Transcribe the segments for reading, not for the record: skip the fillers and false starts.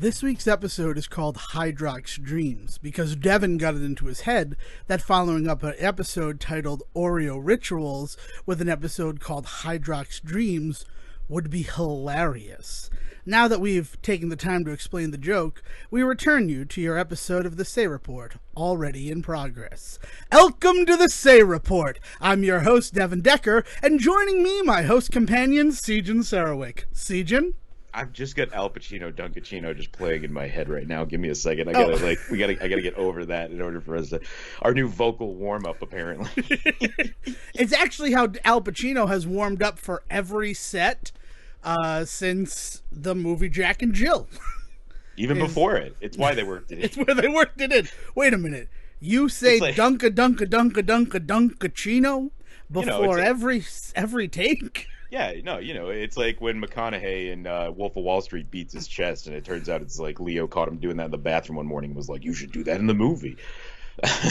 This week's episode is called Hydrox Dreams because Devin got it into his head that following up an episode titled Oreo Rituals with an episode called Hydrox Dreams would be hilarious. Now that we've taken the time to explain the joke, we return you to your episode of the Say Report, already in progress. Welcome to the Say Report. I'm your host, Devin Decker, and joining me, my host companion, Sejan Sarowick. Sejan? I've just got Al Pacino, Dunkachino just playing in my head right now. Give me a second. I gotta get over that in order for us to our new vocal warm up. Apparently, it's actually how Al Pacino has warmed up for every set since the movie Jack and Jill. Even before it, it's why they worked it in. It's where they worked it in. Wait a minute, you say like, Dunkachino before every take? Yeah, no, it's like when McConaughey in Wolf of Wall Street beats his chest, and it turns out it's like Leo caught him doing that in the bathroom one morning and was like, you should do that in the movie.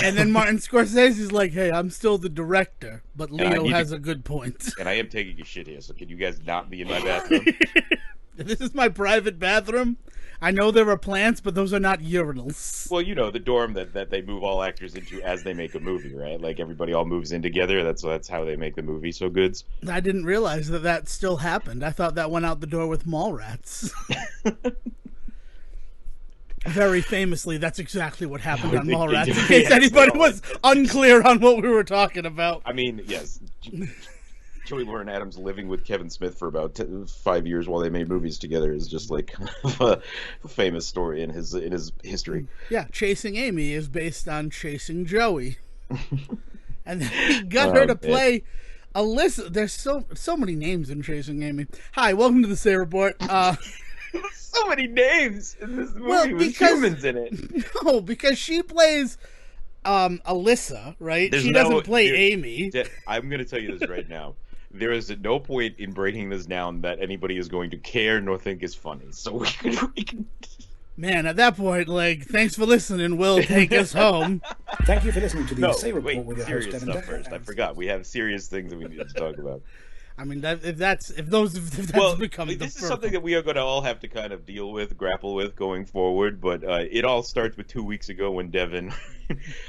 And then Martin Scorsese's like, hey, I'm still the director, but Leo has a good point. And I am taking a shit here, so can you guys not be in my bathroom? This is my private bathroom. I know there are plants, but those are not urinals. Well, the dorm that they move all actors into as they make a movie, right? Like everybody all moves in together. That's how they make the movie so good. I didn't realize that still happened. I thought that went out the door with Mallrats. Very famously, that's exactly what happened on Mallrats, in case anybody was unclear on what we were talking about. I mean, yes. Joey Lauren Adams living with Kevin Smith for about 5 years while they made movies together is just like a famous story in his history. Yeah, Chasing Amy is based on Chasing Joey, and he got her to play Alyssa. There's so many names in Chasing Amy. Hi, welcome to the Say Report. So many names in this movie with humans in it. No, because she plays Alyssa, right? She doesn't play Amy. I'm going to tell you this right now. There is at no point in breaking this down that anybody is going to care nor think is funny. So we can... Man, at that point, like, thanks for listening. We'll take us home. Thank you for listening to the Say Report with your host, Devin Decker. First. I forgot. We have serious things that we need to talk about. I mean, if that's become this is something that we are going to all have to kind of grapple with going forward. But it all starts with 2 weeks ago when Devin,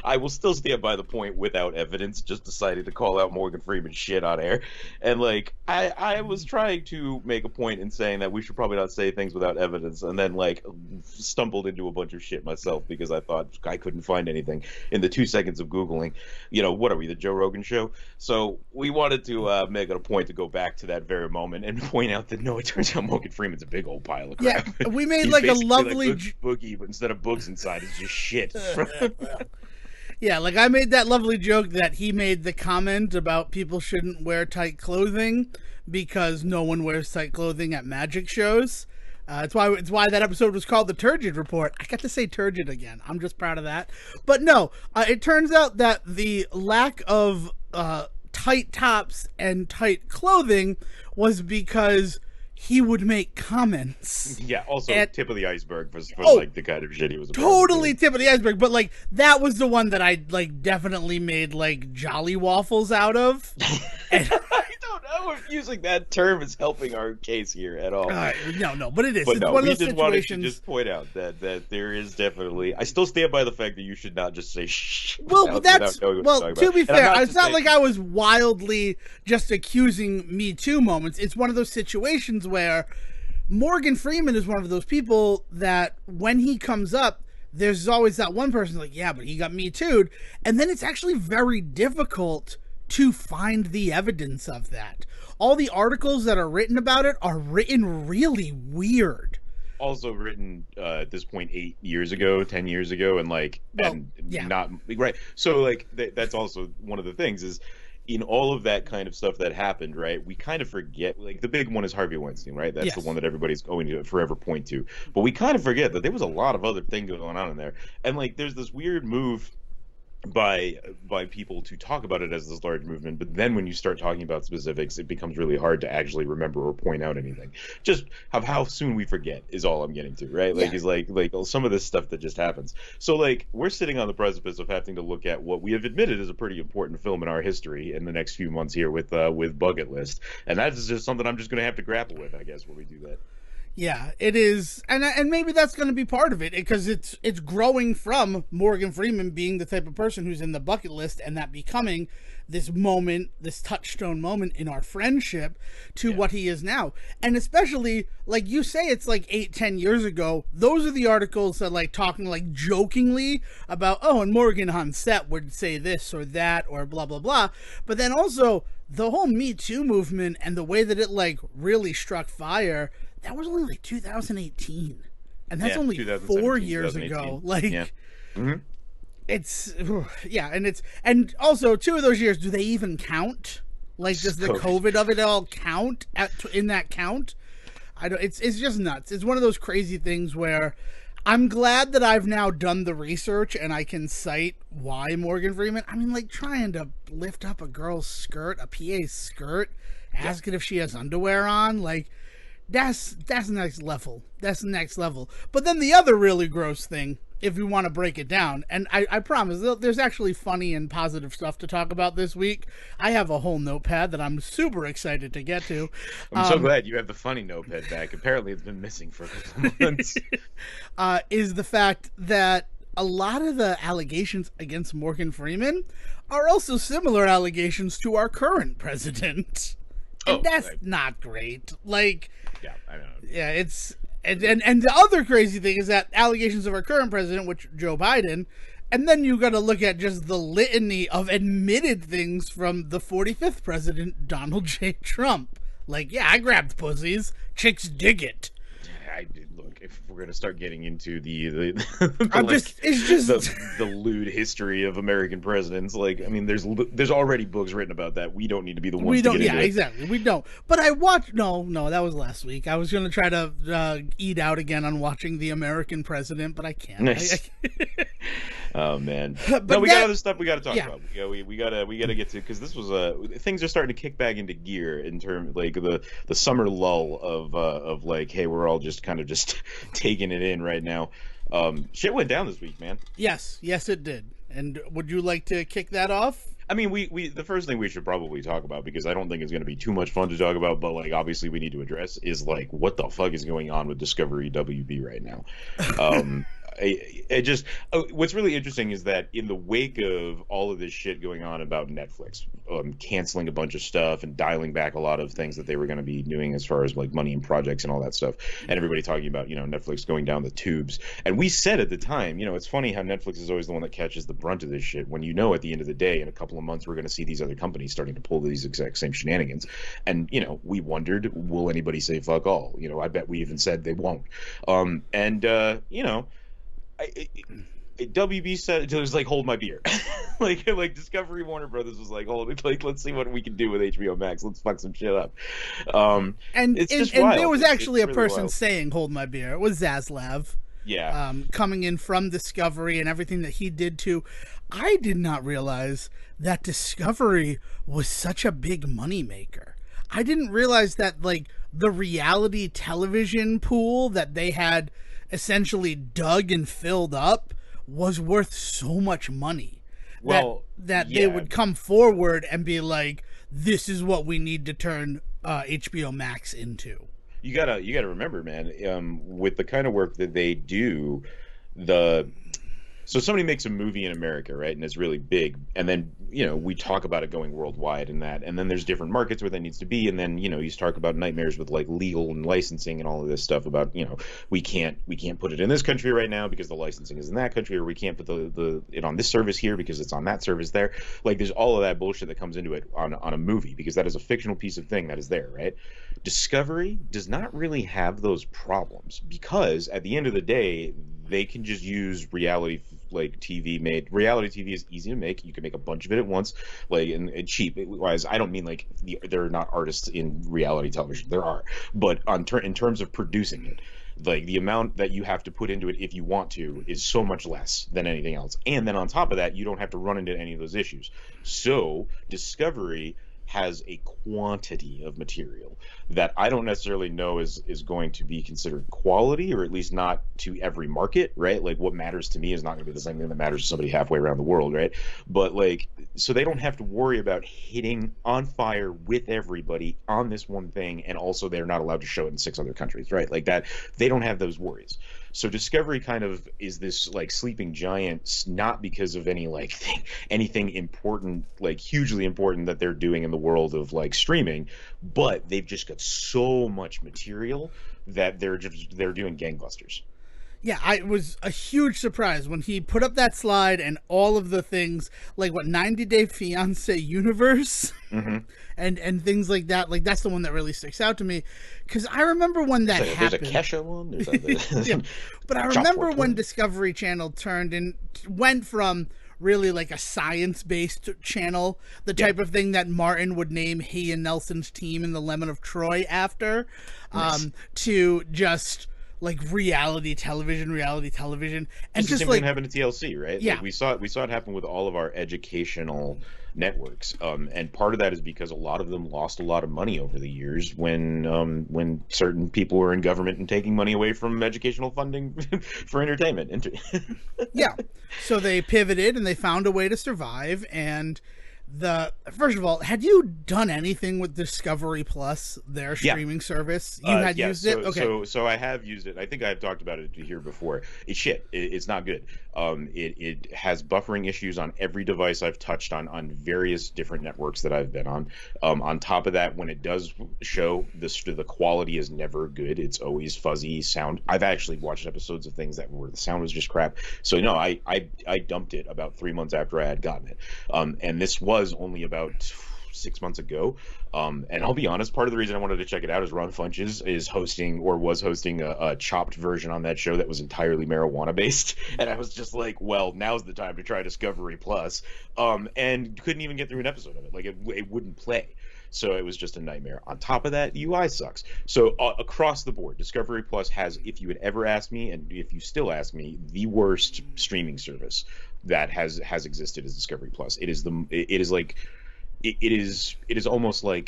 I will still stand by the point without evidence, just decided to call out Morgan Freeman's shit on air. And like, I was trying to make a point in saying that we should probably not say things without evidence, and then like stumbled into a bunch of shit myself because I thought I couldn't find anything in the 2 seconds of Googling. What are we, the Joe Rogan show? So we wanted to make it a point to go back to that very moment and point out that no, it turns out Morgan Freeman's a big old pile of crap. Yeah, we made like a lovely boogie, but instead of books inside, it's just shit. Yeah, like I made that lovely joke that he made the comment about people shouldn't wear tight clothing because no one wears tight clothing at magic shows. It's why that episode was called the Turgid Report. I got to say turgid again. I'm just proud of that. But no, it turns out that the lack of tight tops and tight clothing was because he would make comments. Yeah, also tip of the iceberg for like the kind of shit he was about. Totally tip of the iceberg, but like that was the one that I like definitely made like jolly waffles out of. And, I don't know if using that term is helping our case here at all. No, but it is. But it's no, one of we those just situations... wanted to just point out that there is definitely. I still stand by the fact that you should not just say shh. Well, to be fair, it's not like I was wildly just accusing Me Too moments. It's one of those situations where Morgan Freeman is one of those people that when he comes up, there's always that one person like, yeah, but he got Me Too'd, and then it's actually very difficult to find the evidence of that. All the articles that are written about it are written really weird. Also written at this point 8 years ago, 10 years ago, and not right. So like that's also one of the things is in all of that kind of stuff that happened, right? We kind of forget, like the big one is Harvey Weinstein, right? That's the one that everybody's going to forever point to. But we kind of forget that there was a lot of other things going on in there, and like there's this weird move by people to talk about it as this large movement, but then when you start talking about specifics, it becomes really hard to actually remember or point out anything. Just how soon we forget is all I'm getting to, right? Like, it's like some of this stuff that just happens. So like we're sitting on the precipice of having to look at what we have admitted is a pretty important film in our history in the next few months here with Bucket List, and that is just something I'm just going to have to grapple with, I guess, when we do that. Yeah, it is, and maybe that's going to be part of it, because it's growing from Morgan Freeman being the type of person who's in the bucket list, and that becoming this moment, this touchstone moment in our friendship, to what he is now. And especially, like you say, it's like 8-10 years ago. Those are the articles that like talking like jokingly about, oh, and Morgan on set would say this or that or blah blah blah. But then also the whole Me Too movement and the way that it like really struck fire. That was only like 2018, and that's only 4 years ago. Like, it's and also 2 of those years. Do they even count? Like, does the COVID of it all count in that count? I don't. It's just nuts. It's one of those crazy things where I'm glad that I've now done the research and I can cite why Morgan Freeman. I mean, like trying to lift up a girl's skirt, a PA's skirt, asking if she has underwear on, like. That's next level. That's the next level. But then the other really gross thing, if you want to break it down, and I promise there's actually funny and positive stuff to talk about this week. I have a whole notepad that I'm super excited to get to. I'm so glad you have the funny notepad back. Apparently it's been missing for a couple of months. Is the fact that a lot of the allegations against Morgan Freeman are also similar allegations to our current president. And that's not great. Like, yeah, I know. Yeah, it's and the other crazy thing is that allegations of our current president, which Joe Biden, and then you got to look at just the litany of admitted things from the 45th president, Donald J. Trump. Like, yeah, I grabbed pussies. Chicks dig it. I did. Look, if we're gonna start getting into the lewd history of American presidents, like, I mean, there's already books written about that. We don't need to be the ones. We don't. To get into it. Exactly. We don't. But I watched. No, that was last week. I was gonna try to eat out again on watching The American President, but I can't. Nice. Oh man. But we got other stuff we got to talk about. We gotta get to, because this was things are starting to kick back into gear in terms like the summer lull of like, hey, we're all just kind of just taking it in right now. Shit went down this week, man. Yes, it did. And would you like to kick that off? I mean, we the first thing we should probably talk about, because I don't think it's going to be too much fun to talk about, but like obviously we need to address, is like what the fuck is going on with Discovery WB right now. What's really interesting is that in the wake of all of this shit going on about Netflix canceling a bunch of stuff and dialing back a lot of things that they were going to be doing as far as like money and projects and all that stuff, and everybody talking about, you know, Netflix going down the tubes, and we said at the time, you know, it's funny how Netflix is always the one that catches the brunt of this shit, when you know at the end of the day, in a couple of months, we're going to see these other companies starting to pull these exact same shenanigans. And, you know, we wondered, will anybody say fuck all? You know, I bet we even said they won't. You know, WB said it was like, hold my beer. like Discovery Warner Brothers was like, let's see what we can do with HBO Max. Let's fuck some shit up. And there was actually a person saying hold my beer. It was Zaslav. Yeah. Coming in from Discovery and everything that he did too. I did not realize that Discovery was such a big moneymaker. I didn't realize that like the reality television pool that they had essentially dug and filled up was worth so much money. Well, that they would come forward and be like, this is what we need to turn HBO Max into. You gotta remember, man, with the kind of work that they do, so somebody makes a movie in America, right, and it's really big, and then, you know, we talk about it going worldwide and that, and then there's different markets where that needs to be, and then, you know, you talk about nightmares with like legal and licensing and all of this stuff about, you know, we can't put it in this country right now because the licensing is in that country, or we can't put it on this service here because it's on that service there. Like, there's all of that bullshit that comes into it on a movie, because that is a fictional piece of thing that is there, right? Discovery does not really have those problems, because at the end of the day, they can just use reality TV. Reality TV is easy to make. You can make a bunch of it at once, like, and cheap. Wise, I don't mean like there are not artists in reality television. There are, but in terms of producing it, like the amount that you have to put into it if you want to is so much less than anything else. And then on top of that, you don't have to run into any of those issues. So Discovery has a quantity of material that I don't necessarily know is going to be considered quality, or at least not to every market, right? Like what matters to me is not going to be the same thing that matters to somebody halfway around the world, right? But like, so they don't have to worry about hitting on fire with everybody on this one thing, and also they're not allowed to show it in 6 other countries, right? Like that, they don't have those worries. So Discovery kind of is this like sleeping giant, not because of any like anything important, like hugely important that they're doing in the world of like streaming, but they've just got so much material that they're doing gangbusters. Yeah, it was a huge surprise when he put up that slide and all of the things, like what, 90 Day Fiance universe, and things like that. Like that's the one that really sticks out to me, because I remember when that happened. There's a Kesha one. Yeah. But I remember when Discovery Channel went from really like a science-based channel, the type of thing that Martin would name he and Nelson's team in The Lemon of Troy after, to just like reality television, and just same like thing happened to TLC, right? Yeah, like we saw it happen with all of our educational networks, and part of that is because a lot of them lost a lot of money over the years when certain people were in government and taking money away from educational funding for entertainment. Yeah, so they pivoted and they found a way to survive. And first of all, had you done anything with Discovery Plus, their streaming service? You had used it? Okay. So I have used it. I think I've talked about it here before. It's shit. It's not good. It has buffering issues on every device I've touched on various different networks that I've been on. On top of that, when it does show, the quality is never good. It's always fuzzy sound. I've actually watched episodes of things where the sound was just crap. So no, I dumped it about 3 months after I had gotten it. And this was only about 6 months ago, and I'll be honest, part of the reason I wanted to check it out is Ron Funches was hosting a chopped version on that show that was entirely marijuana based, and I was just like, well, now's the time to try Discovery Plus, and couldn't even get through an episode of it. Like it wouldn't play. So it was just a nightmare. On top of that, UI sucks. So across the board, Discovery Plus has, if you had ever asked me, and if you still ask me, the worst streaming service that has existed is Discovery Plus. It is almost like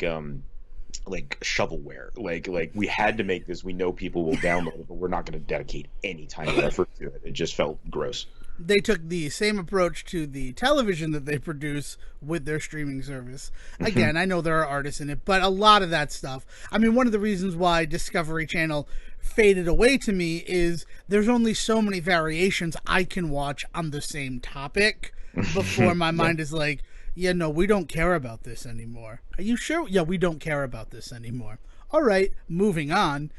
shovelware. Like we had to make this. We know people will download it, but we're not going to dedicate any time and effort to it. It just felt gross. They took the same approach to the television that they produce with their streaming service. Again, I know there are artists in it, but a lot of that stuff. I mean, one of the reasons why Discovery Channel faded away to me is there's only so many variations I can watch on the same topic before my mind is like, yeah, no, we don't care about this anymore. Are you sure? Yeah, we don't care about this anymore. All right, moving on.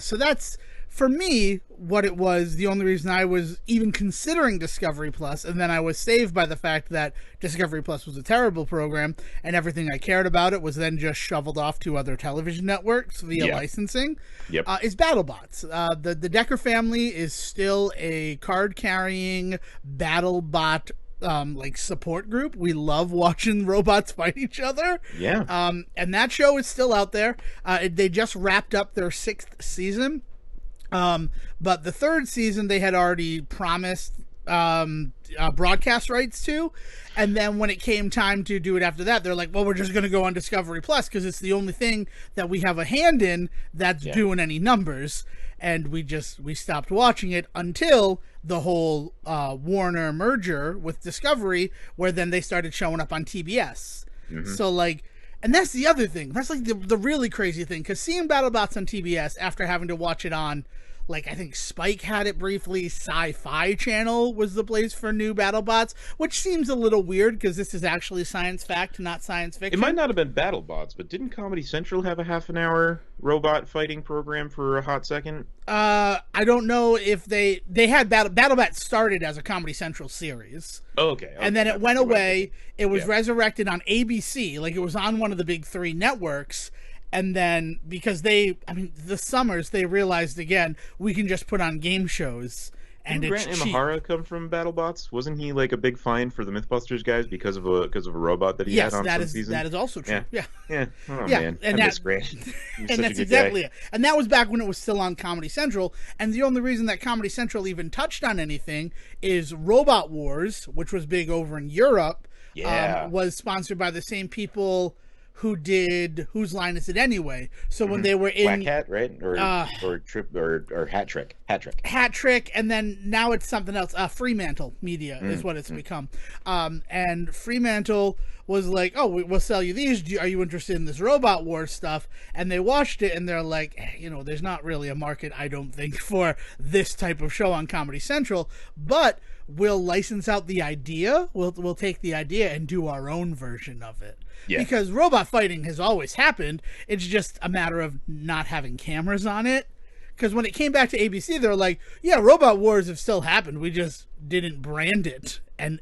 So that's, for me, what it was, the only reason I was even considering Discovery Plus, and then I was saved by the fact that Discovery Plus was a terrible program, and everything I cared about it was then just shoveled off to other television networks via licensing, is BattleBots. The Decker family is still a card-carrying BattleBot like support group. We love watching robots fight each other. And that show is still out there. They just wrapped up their 6th season. But the 3rd season they had already promised broadcast rights to, and then when it came time to do it after that, they're like, well, we're just going to go on Discovery Plus because it's the only thing that we have a hand in that's doing any numbers. And we stopped watching it until the whole Warner merger with Discovery, where then they started showing up on TBS. So like, and that's the other thing. That's like the really crazy thing, because seeing BattleBots on TBS after having to watch it on, like, I think Spike had it briefly, Sci-Fi Channel was the place for new BattleBots, which seems a little weird because this is actually science fact, not science fiction. It might not have been BattleBots, but didn't Comedy Central have a half-an-hour robot fighting program for a hot second? I don't know if they had BattleBots started as a Comedy Central series. Okay. And then it went away. It was resurrected on ABC, like it was on one of the big 3 networks. And then, because the summers, they realized again, we can just put on game shows, and Didn't it's Grant cheap. Imahara come from BattleBots? Wasn't he like a big find for the MythBusters guys because of a robot that he had on some season? That is also true. Yeah. Oh man, and I miss Grant. And that's exactly it. And that was back when it was still on Comedy Central. And the only reason that Comedy Central even touched on anything is Robot Wars, which was big over in Europe. Was sponsored by the same people who did Whose Line Is It Anyway? So when they were in Black Hat, right? Or Hat Trick. Hat Trick, and then now it's something else. Fremantle Media is what it's become. And Fremantle was like, oh, we'll sell you these. Are you interested in this Robot Wars stuff? And they watched it, and they're like, there's not really a market, I don't think, for this type of show on Comedy Central, but we'll license out the idea. We'll take the idea and do our own version of it. Yeah. Because robot fighting has always happened. It's just a matter of not having cameras on it. Because when it came back to ABC, they're like, yeah, Robot Wars have still happened. We just didn't brand it and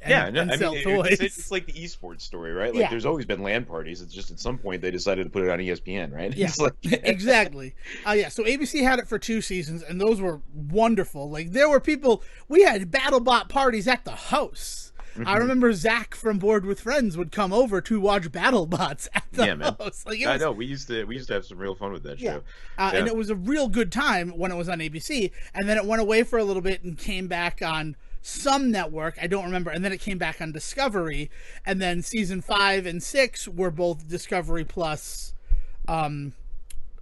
sell toys. It's like the esports story, right? Like, there's always been LAN parties. It's just at some point they decided to put it on ESPN, right? Yeah, exactly. So ABC had it for 2 seasons, and those were wonderful. Like, there were people, we had BattleBot parties at the house. I remember Zach from Board with Friends would come over to watch BattleBots at the house. I know, we used to have some real fun with that show. And it was a real good time when it was on ABC, and then it went away for a little bit and came back on some network, I don't remember, and then it came back on Discovery, and then season 5 and 6 were both Discovery Plus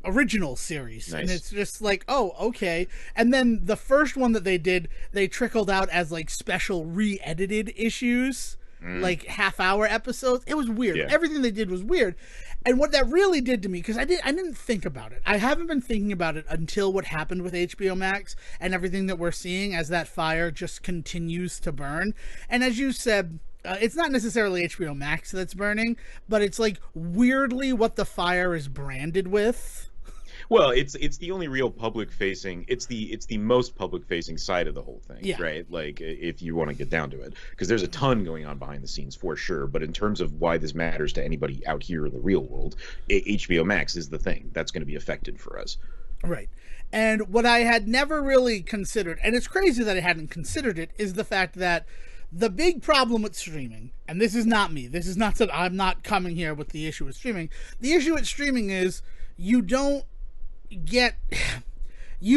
original series. Nice. And it's just like, oh, okay. And then the first one that they did, they trickled out as like special re-edited issues, like half-hour episodes. It was weird. Everything they did was weird. And what that really did to me, because I didn't think about it. I haven't been thinking about it until what happened with HBO Max and everything that we're seeing as that fire just continues to burn. And as you said, it's not necessarily HBO Max that's burning, but it's like weirdly what the fire is branded with. Well, it's the only real public facing. It's the most public facing side of the whole thing, right? Like, if you want to get down to it, because there's a ton going on behind the scenes for sure. But in terms of why this matters to anybody out here in the real world, HBO Max is the thing that's going to be affected for us. Right. And what I had never really considered, and it's crazy that I hadn't considered it, is the fact that the big problem with streaming, and this is not me, this is not that I'm not coming here with the issue with streaming. The issue with streaming is you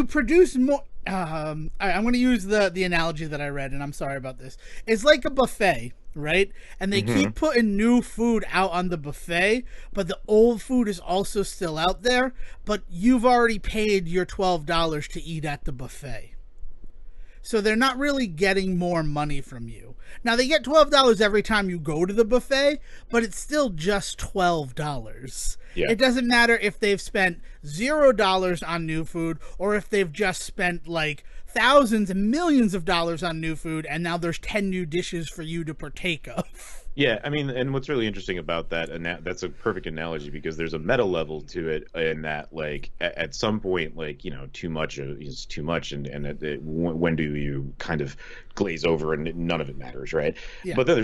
produce more. I'm going to use the analogy that I read, and I'm sorry about this. It's like a buffet, right? And they keep putting new food out on the buffet, but the old food is also still out there, but you've already paid your $12 to eat at the buffet. So they're not really getting more money from you. Now, they get $12 every time you go to the buffet, but it's still just $12. Yeah. It doesn't matter if they've spent $0 on new food or if they've just spent like thousands and millions of dollars on new food and now there's 10 new dishes for you to partake of. Yeah, I mean, and what's really interesting about that, and that's a perfect analogy because there's a meta level to it in that, like, at some point, like, too much is too much, and when do you kind of glaze over and none of it matters, right? Yeah. But then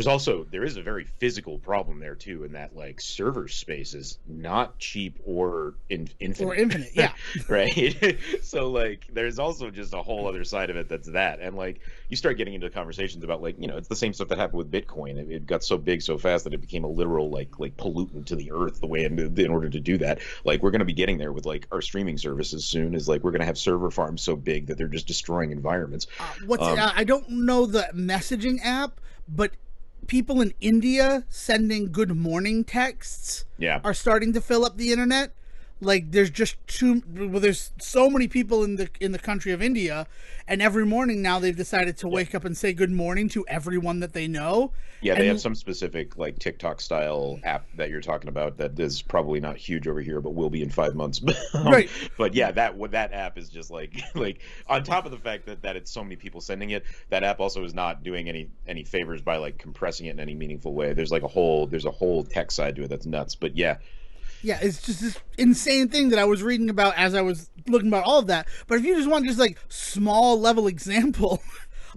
there is a very physical problem there too, in that, like, server space is not cheap or infinite. Or infinite, yeah. Right? So, like, there's also just a whole other side of it that's that, and, like, you start getting into conversations about, like, it's the same stuff that happened with Bitcoin. It got so big so fast that it became a literal like pollutant to the earth. The way in order to do that, like, we're going to be getting there with like our streaming services soon. Is like we're going to have server farms so big that they're just destroying environments. I don't know the messaging app, but people in India sending good morning texts are starting to fill up the internet. Like, there's just there's so many people in the country of India, and every morning now they've decided to wake up and say good morning to everyone that they know. Yeah, they have some specific like TikTok style app that you're talking about that is probably not huge over here, but will be in 5 months. Right. But yeah, that app is just like on top of the fact that it's so many people sending it, that app also is not doing any favors by like compressing it in any meaningful way. There's a whole tech side to it that's nuts. But yeah. Yeah, it's just this insane thing that I was reading about as I was looking about all of that. But if you just want just like small level example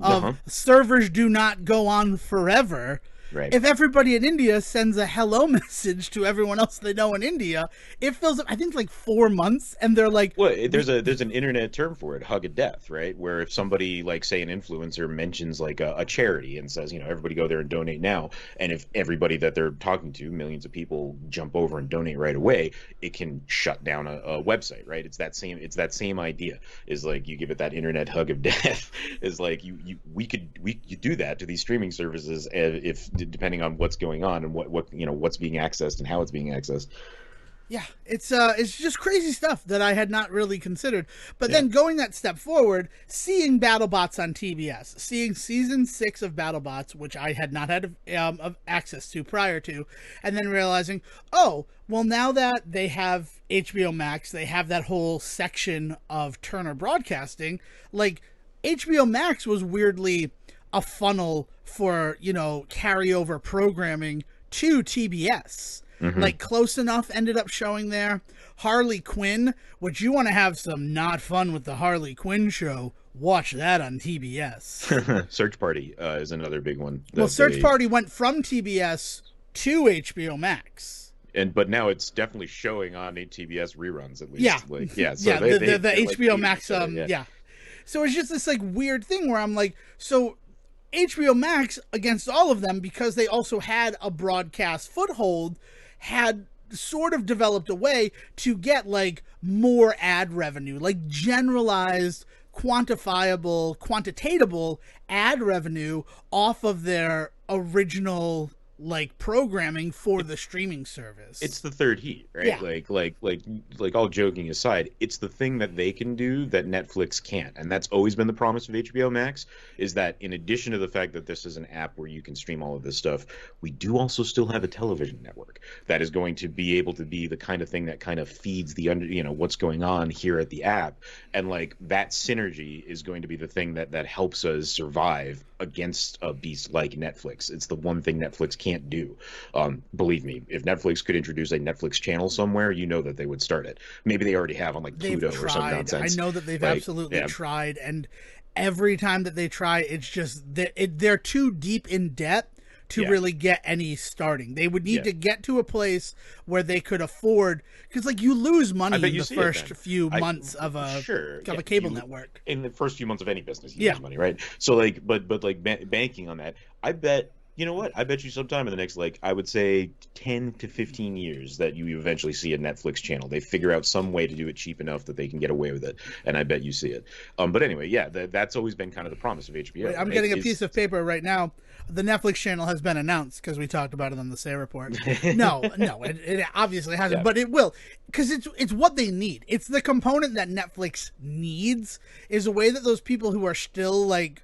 of servers do not go on forever. Right. If everybody in India sends a hello message to everyone else they know in India, it fills up, I think, like 4 months, and they're like... Well, there's an internet term for it, hug a death, right? Where if somebody, like, say, an influencer mentions, like, a charity and says, everybody go there and donate now, and if everybody that they're talking to, millions of people, jump over and donate right away, it can shut down a website, right? It's that same idea, is like, you give it that internet hug of death, is like, you do that to these streaming services if depending on what's going on and what what's being accessed and how it's being accessed. Yeah, it's just crazy stuff that I had not really considered. But then going that step forward, seeing BattleBots on TBS, seeing season 6 of BattleBots, which I had not had access to prior to, and then realizing, oh, well, now that they have HBO Max, they have that whole section of Turner Broadcasting. Like, HBO Max was weirdly a funnel for, carryover programming to TBS. Mm-hmm. Like, Close Enough ended up showing there. Harley Quinn, which you want to have some not fun with the Harley Quinn show, watch that on TBS. Search Party is another big one. Well, Search Party went from TBS to HBO Max. But now it's definitely showing on TBS reruns, at least. Yeah. So the HBO Max, yeah. So it's just this, like, weird thing where I'm like, so HBO Max, against all of them, because they also had a broadcast foothold, had sort of developed a way to get, like, more ad revenue, like generalized, quantitatable ad revenue off of their original, like, programming for the streaming service. It's the third heat, right? Yeah. Like all joking aside, it's the thing that they can do that Netflix can't. And that's always been the promise of HBO Max, is that in addition to the fact that this is an app where you can stream all of this stuff, we do also still have a television network that is going to be able to be the kind of thing that kind of feeds the what's going on here at the app. And like that synergy is going to be the thing that helps us survive against a beast like Netflix. It's the one thing Netflix can't do. Believe me, if Netflix could introduce a Netflix channel somewhere, you know that they would start it. Maybe they already have on like Pluto or some nonsense. I know that they've absolutely tried, and every time that they try, it's just they're too deep in debt to really get any starting. They would need to get to a place where they could afford, because like you lose money in the first few months of a cable network. In the first few months of any business, you lose money, right? So like, but like banking on that, I bet. You know what? I bet you sometime in the next, like, I would say 10 to 15 years that you eventually see a Netflix channel. They figure out some way to do it cheap enough that they can get away with it, and I bet you see it. But anyway, that's always been kind of the promise of HBO. I'm getting a piece of paper right now. The Netflix channel has been announced because we talked about it on the Say Report. No, it obviously hasn't, but it will, because it's what they need. It's the component that Netflix needs, is a way that those people who are still, like,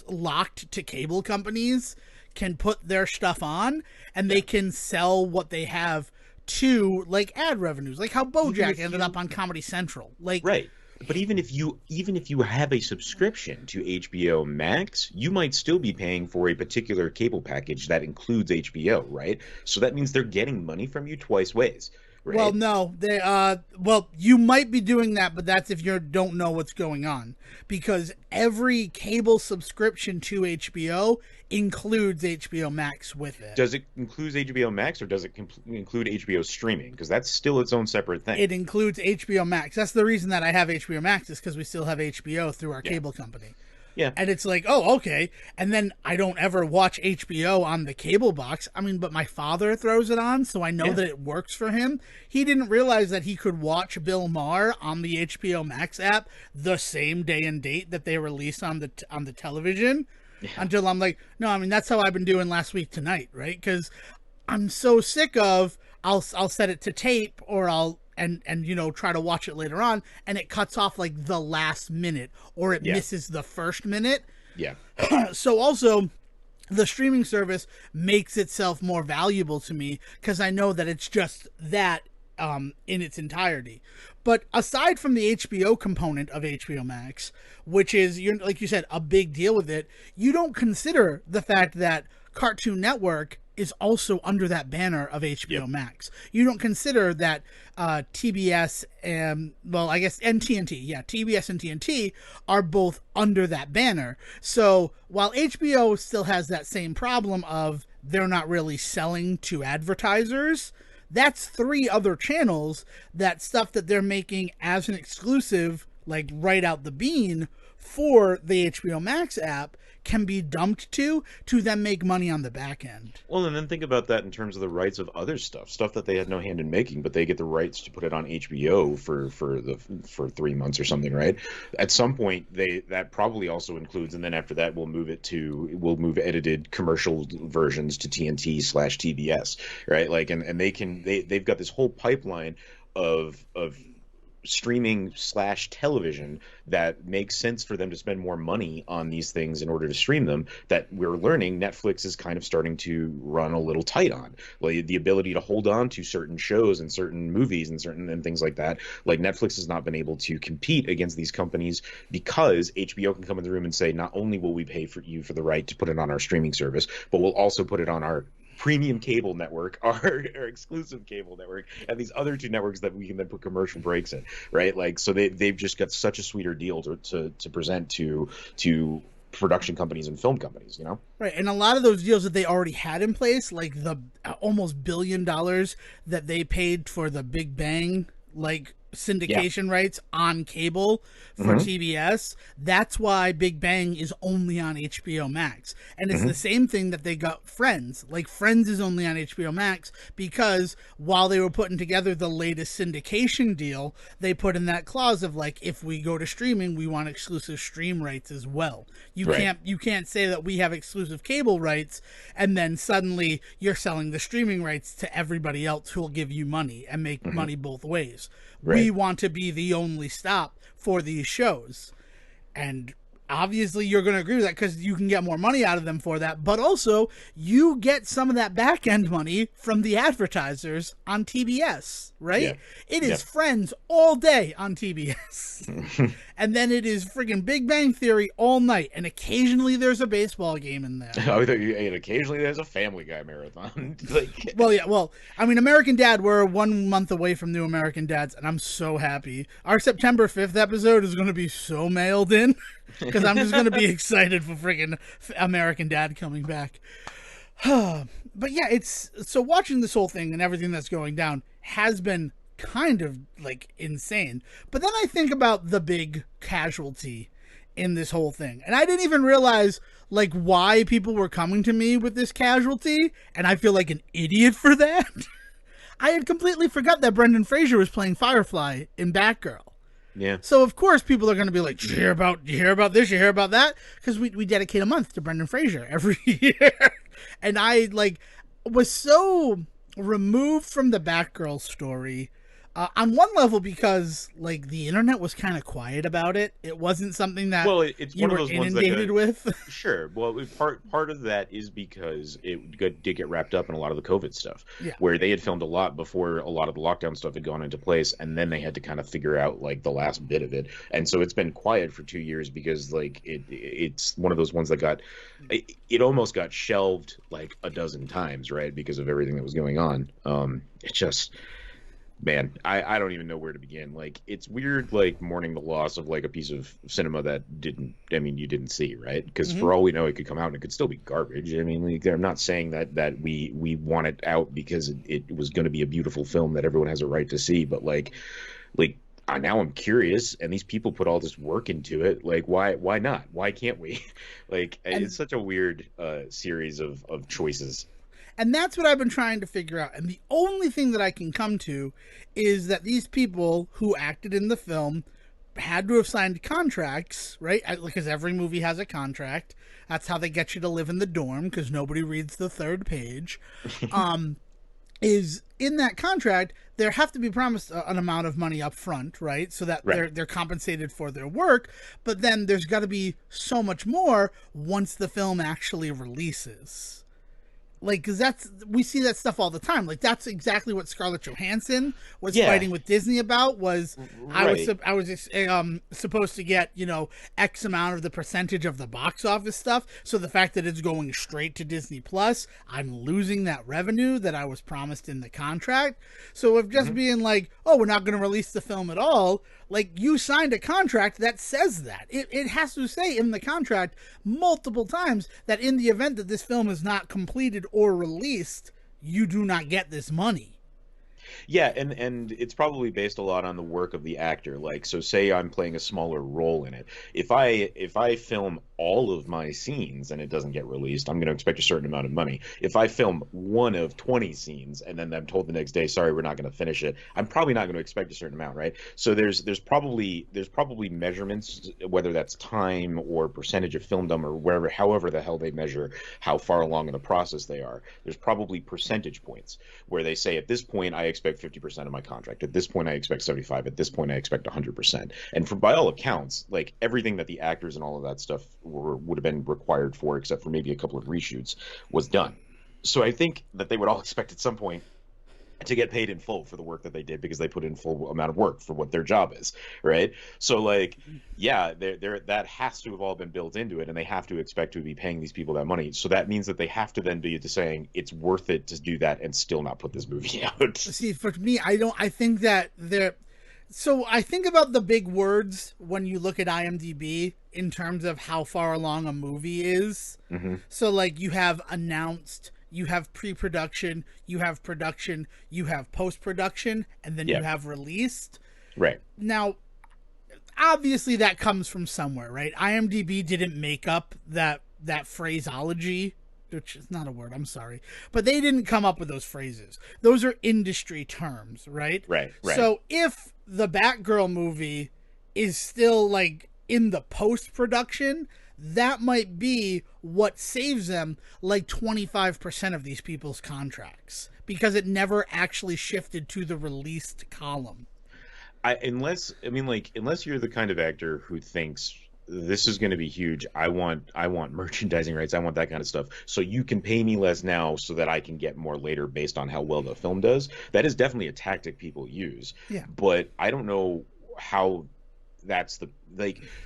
locked to cable companies can put their stuff on, and they can sell what they have to, like, ad revenues, like how BoJack ended up on Comedy Central. Like, right. But even if you have a subscription to HBO Max, you might still be paying for a particular cable package that includes HBO, right? So that means they're getting money from you twice ways. Right? Well, no, you might be doing that, but that's if you don't know what's going on, because every cable subscription to HBO includes HBO Max with it. Does it include HBO Max, or does it include HBO streaming? Because that's still its own separate thing. It includes HBO Max. That's the reason that I have HBO Max, is because we still have HBO through our cable company. Yeah. And it's like, oh, okay. And then I don't ever watch HBO on the cable box. I mean, but my father throws it on, so I know that it works for him. He didn't realize that he could watch Bill Maher on the HBO Max app the same day and date that they release on the television. Yeah. Until I'm like, no, I mean, that's how I've been doing last week tonight, right? Because I'm so sick of, I'll set it to tape, or I'll and try to watch it later on, and it cuts off like the last minute, or it misses the first minute. Yeah. So also, the streaming service makes itself more valuable to me, because I know that it's just that in its entirety. But aside from the HBO component of HBO Max, which is, like you said, a big deal with it, you don't consider the fact that Cartoon Network is also under that banner of HBO Max. You don't consider that TBS and, well, I guess, and TNT. Yeah, TBS and TNT are both under that banner. So while HBO still has that same problem of they're not really selling to advertisers, that's 3 other channels that stuff that they're making as an exclusive, like right out the bean, for the HBO Max app can be dumped to then make money on the back end. Well, and then think about that in terms of the rights of other stuff that they had no hand in making, but they get the rights to put it on HBO for 3 months or something, right? At some point, that probably also includes, and then after that, we'll move edited commercial versions to TNT/TBS, right? Like, and they've got this whole pipeline of streaming/television that makes sense for them to spend more money on these things in order to stream them, that we're learning Netflix is kind of starting to run a little tight on. Like, the ability to hold on to certain shows and certain movies and things like that. Like, Netflix has not been able to compete against these companies because HBO can come in the room and say, not only will we pay for you for the right to put it on our streaming service, but we'll also put it on our premium cable network, our exclusive cable network, and these other two networks that we can then put commercial breaks in, right? Like, so they've just got such a sweeter deal to present to production companies and film companies, you know? Right, and a lot of those deals that they already had in place, like the almost $1 billion that they paid for the Big Bang, like, syndication rights on cable for TBS. That's why Big Bang is only on HBO Max. And it's the same thing that they got Friends. Like, Friends is only on HBO Max because while they were putting together the latest syndication deal, they put in that clause of, like, if we go to streaming, we want exclusive stream rights as well. You can't say that we have exclusive cable rights and then suddenly you're selling the streaming rights to everybody else who will give you money and make money both ways. Right. We want to be the only stop for these shows. And obviously you're going to agree with that because you can get more money out of them for that. But also you get some of that back end money from the advertisers on TBS, right? Yeah. It is Friends all day on TBS. And then it is friggin' Big Bang Theory all night. And occasionally there's a baseball game in there. And occasionally there's a Family Guy marathon. Like... Well, I mean, American Dad, we're 1 month away from New American Dads, and I'm so happy. Our September 5th episode is going to be so mailed in because I'm just going to be excited for friggin' American Dad coming back. But yeah, so watching this whole thing and everything that's going down has been kind of like insane. But then I think about the big casualty in this whole thing, and I didn't even realize like why people were coming to me with this casualty, and I feel like an idiot for that. I had completely forgot that Brendan Fraser was playing Firefly in Batgirl. Yeah. So of course people are going to be like, "Did you hear about this? You hear about that?" Because we dedicate a month to Brendan Fraser every year, and I like was so removed from the Batgirl story. On one level, because like the internet was kind of quiet about it, it wasn't something that it's you one were of those ones inundated with. Sure. Well, part of that is because it did get wrapped up in a lot of the COVID stuff, where they had filmed a lot before a lot of the lockdown stuff had gone into place, and then they had to kind of figure out like the last bit of it, and so it's been quiet for 2 years because like it's one of those ones that it almost got shelved like a dozen times, right, because of everything that was going on. It just. Man, I don't even know where to begin. Like, it's weird, like, mourning the loss of, like, a piece of cinema that you didn't see, right? Because for all we know, it could come out and it could still be garbage. I mean, like, I'm not saying that we want it out because it was going to be a beautiful film that everyone has a right to see, but, like now I'm curious, and these people put all this work into it. Like, why not? Why can't we? Like, it's such a weird series of choices. And that's what I've been trying to figure out. And the only thing that I can come to is that these people who acted in the film had to have signed contracts, right? Because every movie has a contract. That's how they get you to live in the dorm, because nobody reads the third page. Is in that contract, there have to be promised an amount of money up front, right? So that they're compensated for their work. But then there's got to be so much more once the film actually releases. Like, because we see that stuff all the time. Like, that's exactly what Scarlett Johansson was fighting with Disney about. Was I was supposed to get X amount of the percentage of the box office stuff. So the fact that it's going straight to Disney Plus, I'm losing that revenue that I was promised in the contract. So of just being like, oh, we're not going to release the film at all. Like, you signed a contract that says that. It has to say in the contract multiple times that in the event that this film is not completed or released, you do not get this money. Yeah, and it's probably based a lot on the work of the actor. Like, so say I'm playing a smaller role in it. If I film all of my scenes and it doesn't get released, I'm going to expect a certain amount of money. If I film one of 20 scenes and then I'm told the next day, sorry, we're not going to finish it, I'm probably not going to expect a certain amount, right? So there's probably measurements, whether that's time or percentage of filmdom or wherever, however the hell they measure how far along in the process they are. There's probably percentage points where they say at this point I expect 50% of my contract. At this point I expect 75. At this point I expect 100%. And for by all accounts, like everything that the actors and all of that stuff would have been required for, except for maybe a couple of reshoots, was done. So I think that they would all expect at some point to get paid in full for the work that they did because they put in full amount of work for what their job is, right? So like, yeah, that has to have all been built into it, and they have to expect to be paying these people that money. So that means that they have to then be saying it's worth it to do that and still not put this movie out. See, for me, I think that so I think about the big words when you look at IMDb in terms of how far along a movie is. Mm-hmm. So like you have announced, you have pre-production, you have production, you have post-production, and then you have released. Right. Now, obviously that comes from somewhere, right? IMDb didn't make up that phraseology, which is not a word, I'm sorry. But they didn't come up with those phrases. Those are industry terms, right? Right. So if the Batgirl movie is still like in the post-production, that might be what saves them like 25% of these people's contracts, because it never actually shifted to the released column. Unless you're the kind of actor who thinks this is going to be huge, I want merchandising rights, I want that kind of stuff, so you can pay me less now so that I can get more later based on how well the film does. That is definitely a tactic people use. Yeah. But I don't know how that's the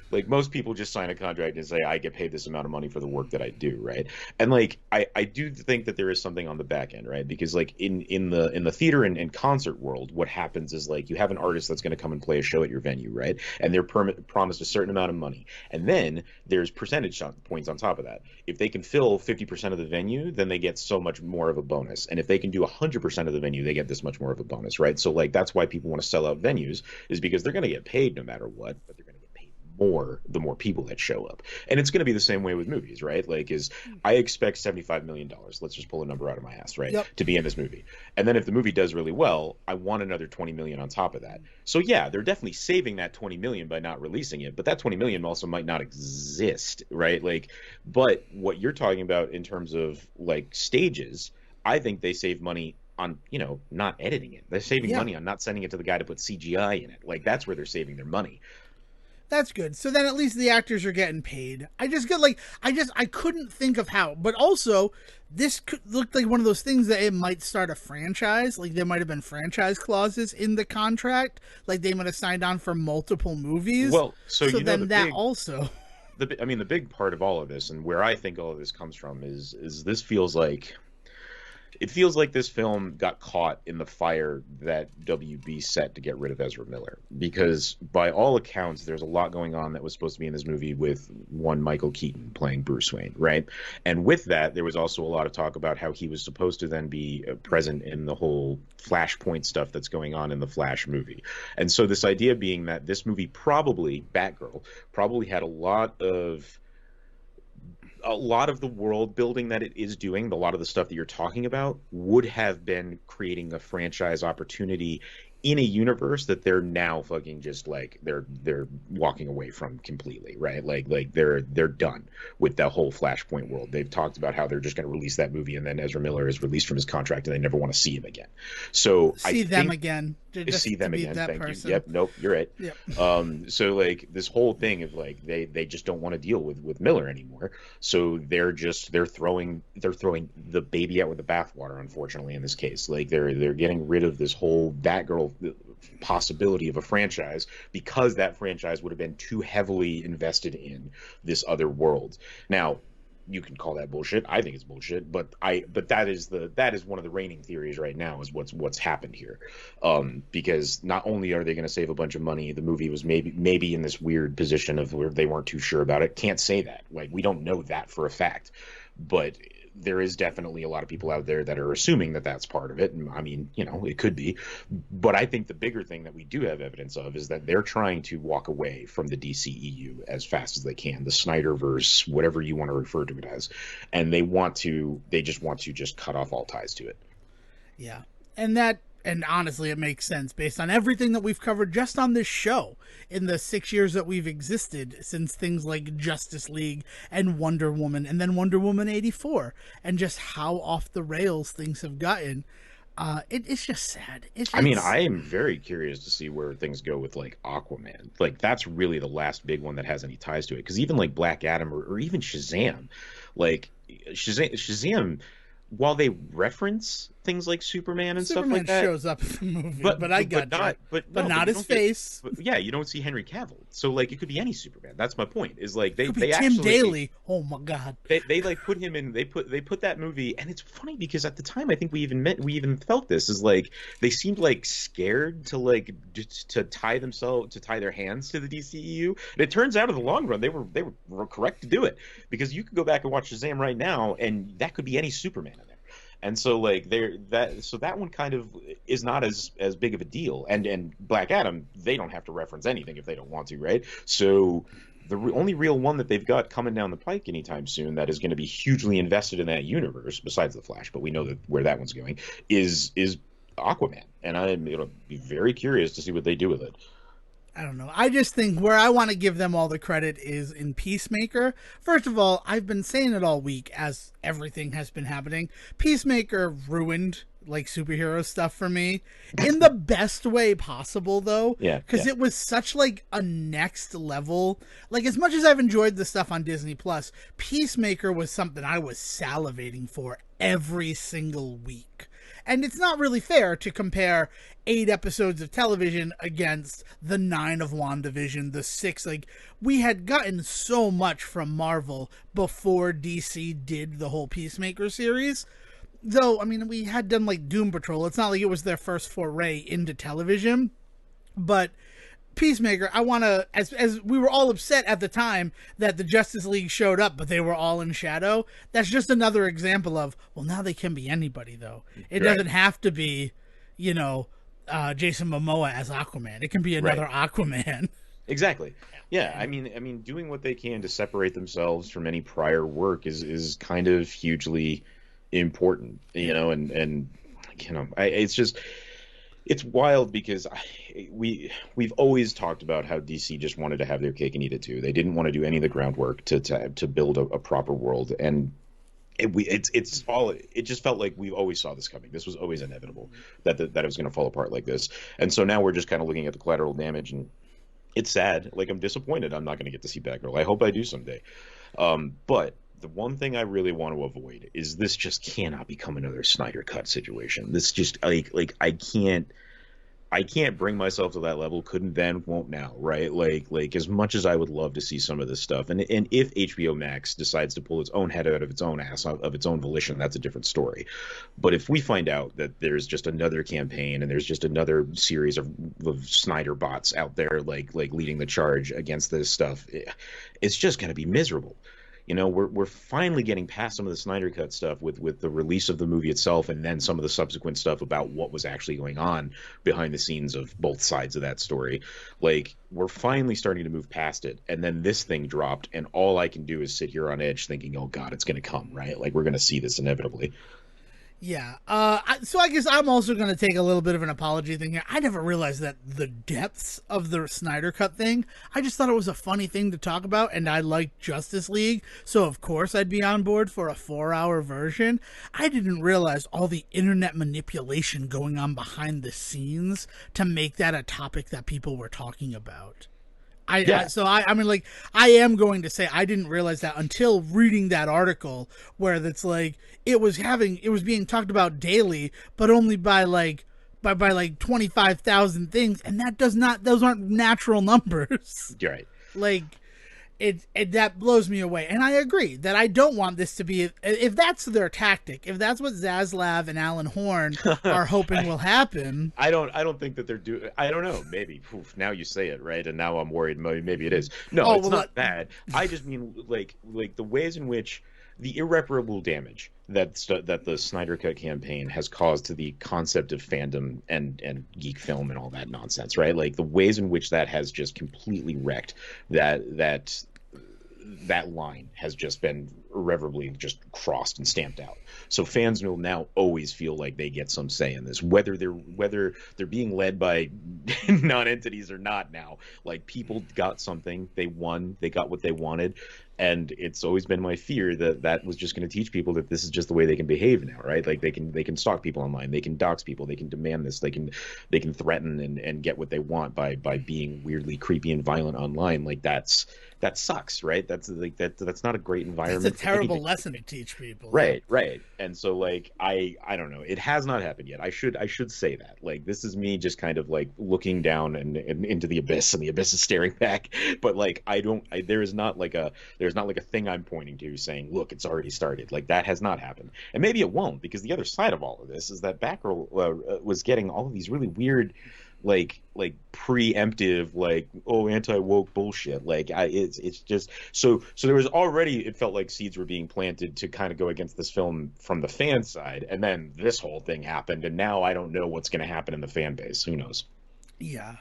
like most people just sign a contract and say I get paid this amount of money for the work that I do, right? And like I do think that there is something on the back end, right? Because like in the theater and concert world, what happens is like you have an artist that's going to come and play a show at your venue, right? And they're promised a certain amount of money, and then there's percentage points on top of that. If they can fill 50% of the venue, then they get so much more of a bonus, and if they can do 100% of the venue, they get this much more of a bonus, right? So like that's why people want to sell out venues, is because they're going to get paid no matter what, but they're going to get paid more the more people that show up. And it's going to be the same way with movies, right? Like, I expect $75 million, let's just pull a number out of my ass, right? Yep. To be in this movie. And then if the movie does really well, I want another 20 million on top of that. So yeah, they're definitely saving that 20 million by not releasing it, but that 20 million also might not exist, right? Like, but what you're talking about in terms of like stages, I think they save money on, not editing it. They're saving money on not sending it to the guy to put CGI in it. Like, that's where they're saving their money. That's good. So then at least the actors are getting paid. I couldn't think of how. But also, this looked like one of those things that it might start a franchise. Like, there might have been franchise clauses in the contract. Like, they might have signed on for multiple movies. Well, so then that also... The big part of all of this, and where I think all of this comes from, is this feels like... It feels like this film got caught in the fire that WB set to get rid of Ezra Miller, because by all accounts, there's a lot going on that was supposed to be in this movie with one Michael Keaton playing Bruce Wayne, right? And with that, there was also a lot of talk about how he was supposed to then be present in the whole Flashpoint stuff that's going on in the Flash movie. And so this idea being that this movie Batgirl probably had a lot of the world building that it is doing, a lot of the stuff that you're talking about, would have been creating a franchise opportunity in a universe that they're now fucking just like they're walking away from completely, right? Like they're done with that whole Flashpoint world. They've talked about how they're just going to release that movie, and then Ezra Miller is released from his contract, and they never want to see him again. So see them again. Thank person. you. Yep. Nope. You're right. Yep. So like this whole thing of like they just don't want to deal with Miller anymore. So they're throwing the baby out with the bathwater. Unfortunately, in this case, like they're getting rid of this whole Batgirl possibility of a franchise, because that franchise would have been too heavily invested in this other world. Now, you can call that bullshit. I think it's bullshit, but that is one of the reigning theories right now, is what's happened here. Because not only are they going to save a bunch of money, the movie was maybe in this weird position of where they weren't too sure about it. Can't say that. Like, we don't know that for a fact, but there is definitely a lot of people out there that are assuming that that's part of it. And I mean, you know, it could be. But I think the bigger thing that we do have evidence of is that they're trying to walk away from the DCEU as fast as they can, the Snyderverse, whatever you want to refer to it as. And they just want to just cut off all ties to it. Yeah. And honestly, it makes sense based on everything that we've covered just on this show in the 6 years that we've existed, since things like Justice League and Wonder Woman and then Wonder Woman 84, and just how off the rails things have gotten. It's just sad. I mean, I am very curious to see where things go with like Aquaman. Like, that's really the last big one that has any ties to it. Because even like Black Adam or even Shazam, like Shazam, while they reference things like Superman and stuff like that, shows up in the movie, but not his face. Yeah, you don't see Henry Cavill, so like it could be any Superman. That's my point. Is like they Tim actually Daly. Oh my God. They like put him in. They put that movie, and it's funny because at the time I think we even felt this is like they seemed like scared to like to tie their hands to the DCEU. And it turns out in the long run they were correct to do it, because you could go back and watch Shazam right now, and that could be any Superman in there. And so like that one kind of is not as big of a deal. And Black Adam, they don't have to reference anything if they don't want to, right? So the only real one that they've got coming down the pike anytime soon that is going to be hugely invested in that universe, besides the Flash, but we know that where that one's going, is Aquaman. And I'm be very curious to see what they do with it. I don't know. I just think where I want to give them all the credit is in Peacemaker. First of all, I've been saying it all week as everything has been happening. Peacemaker ruined like superhero stuff for me in the best way possible, though. Yeah. Because it was such like a next level. Like, as much as I've enjoyed the stuff on Disney Plus, Peacemaker was something I was salivating for every single week. And it's not really fair to compare 8 episodes of television against the 9 of WandaVision, the 6. Like, we had gotten so much from Marvel before DC did the whole Peacemaker series. Though, I mean, we had done, like, Doom Patrol. It's not like it was their first foray into television. But Peacemaker, I want to, as we were all upset at the time that the Justice League showed up, but they were all in shadow. That's just another example of, well, now they can be anybody, though. It doesn't have to be, you know, Jason Momoa as Aquaman. It can be another Aquaman. Exactly. Yeah. I mean, doing what they can to separate themselves from any prior work is kind of hugely important, you know, and you know, it's just. It's wild because we've always talked about how DC just wanted to have their cake and eat it too. They didn't want to do any of the groundwork to build a proper world, and it just felt like we always saw this coming. This was always inevitable that it was going to fall apart like this. And so now we're just kind of looking at the collateral damage, and it's sad. Like, I'm disappointed I'm not going to get to see Batgirl. I hope I do someday. But the one thing I really want to avoid is this just cannot become another Snyder Cut situation. This just like I can't bring myself to that level. Couldn't then, won't now, right? Like as much as I would love to see some of this stuff, and if HBO Max decides to pull its own head out of its own ass of its own volition, that's a different story. But if we find out that there's just another campaign and there's just another series of Snyder bots out there like leading the charge against this stuff, it's just going to be miserable. You know, we're finally getting past some of the Snyder Cut stuff with the release of the movie itself, and then some of the subsequent stuff about what was actually going on behind the scenes of both sides of that story. Like, we're finally starting to move past it, and then this thing dropped, and all I can do is sit here on edge thinking, oh God, it's going to come, right? Like, we're going to see this inevitably. Yeah. So I guess I'm also going to take a little bit of an apology thing here. I never realized that the depths of the Snyder Cut thing. I just thought it was a funny thing to talk about, and I liked Justice League, so of course I'd be on board for a 4-hour version. I didn't realize all the internet manipulation going on behind the scenes to make that a topic that people were talking about. I mean, like, I am going to say I didn't realize that until reading that article where that's like it was being talked about daily, but only by like 25,000 things, and those aren't natural numbers. You're right. Like, that blows me away, and I agree that I don't want this to be, if that's their tactic, if that's what Zaslav and Alan Horn are hoping will happen. I don't think that they're doing. I don't know. Maybe. Oof, now you say it, right, and now I'm worried. Maybe it is. No, it's not bad. I just mean like the ways in which the irreparable damage that the Snyder Cut campaign has caused to the concept of fandom and geek film and all that nonsense, right? Like the ways in which that has just completely wrecked that line has just been irreparably just crossed and stamped out. So fans will now always feel like they get some say in this, whether they're being led by non-entities or not. Now, like, people got something, they won, they got what they wanted, and it's always been my fear that was just going to teach people that this is just the way they can behave now, right? Like they can stalk people online, they can dox people, they can demand this, they can threaten and get what they want by being weirdly creepy and violent online. Like that sucks, right? That's not a great environment. It's a terrible lesson to teach people. Right. And so, like, I don't know. It has not happened yet. I should say that. Like, this is me just kind of like looking down and into the abyss, and the abyss is staring back. But like, there's not like a thing I'm pointing to saying, look, it's already started. Like, that has not happened, and maybe it won't, because the other side of all of this is that Batgirl was getting all of these really weird, like preemptive, like, oh, anti-woke bullshit. Like, it's just so there was already, it felt like seeds were being planted to kind of go against this film from the fan side, and then this whole thing happened, and now I don't know what's going to happen in the fan base. Who knows? Yeah.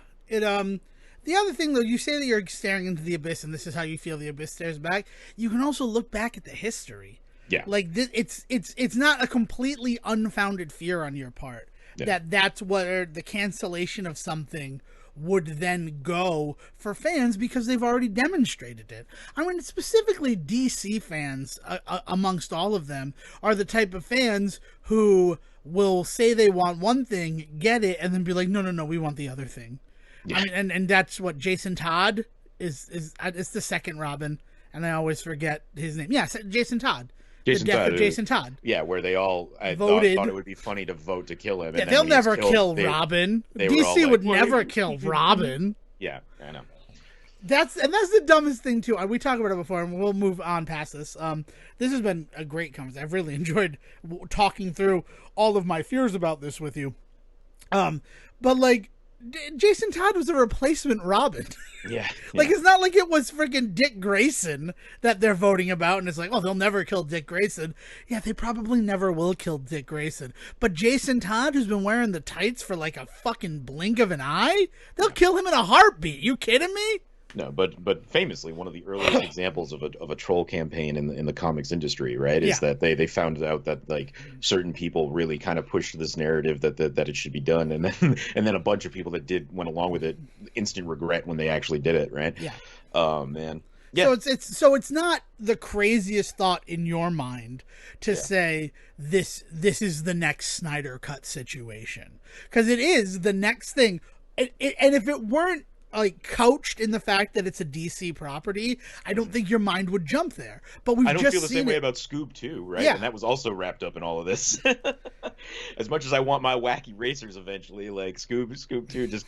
The other thing, though, you say that you're staring into the abyss, and this is how you feel the abyss stares back. You can also look back at the history. Yeah. Like, it's not a completely unfounded fear on your part. Yeah. That's where the cancellation of something would then go for fans, because they've already demonstrated it. I mean, specifically DC fans, amongst all of them, are the type of fans who will say they want one thing, get it, and then be like, no, we want the other thing. Yeah. I mean, and that's what Jason Todd is. It's the second Robin, and I always forget his name. Yeah, Jason Todd. Jason Todd. Yeah, where they all voted. Thought it would be funny to vote to kill him. Yeah, they'll never kill Robin. DC would never kill Robin. Yeah, I know. That's the dumbest thing too. We talked about it before, and we'll move on past this. This has been a great conversation. I've really enjoyed talking through all of my fears about this with you. But like, Jason Todd was a replacement Robin. Yeah. Like, it's not like it was freaking Dick Grayson that they're voting about, and it's like, oh, they'll never kill Dick Grayson. Yeah, they probably never will kill Dick Grayson. But Jason Todd, who's been wearing the tights for like a fucking blink of an eye, they'll kill him in a heartbeat. You kidding me? No, but famously, one of the earliest examples of a troll campaign in the comics industry, right, is that they found out that like certain people really kind of pushed this narrative that it should be done, and then a bunch of people that went along with it instant regret when they actually did it, right? Yeah. Oh man. Yeah. So it's not the craziest thought in your mind to say this is the next Snyder Cut situation, because it is the next thing, and if it weren't like couched in the fact that it's a DC property, I don't think your mind would jump there. But I don't feel the same way about Scoob too, right? Yeah. And that was also wrapped up in all of this. As much as I want my wacky racers eventually, like Scoob 2 just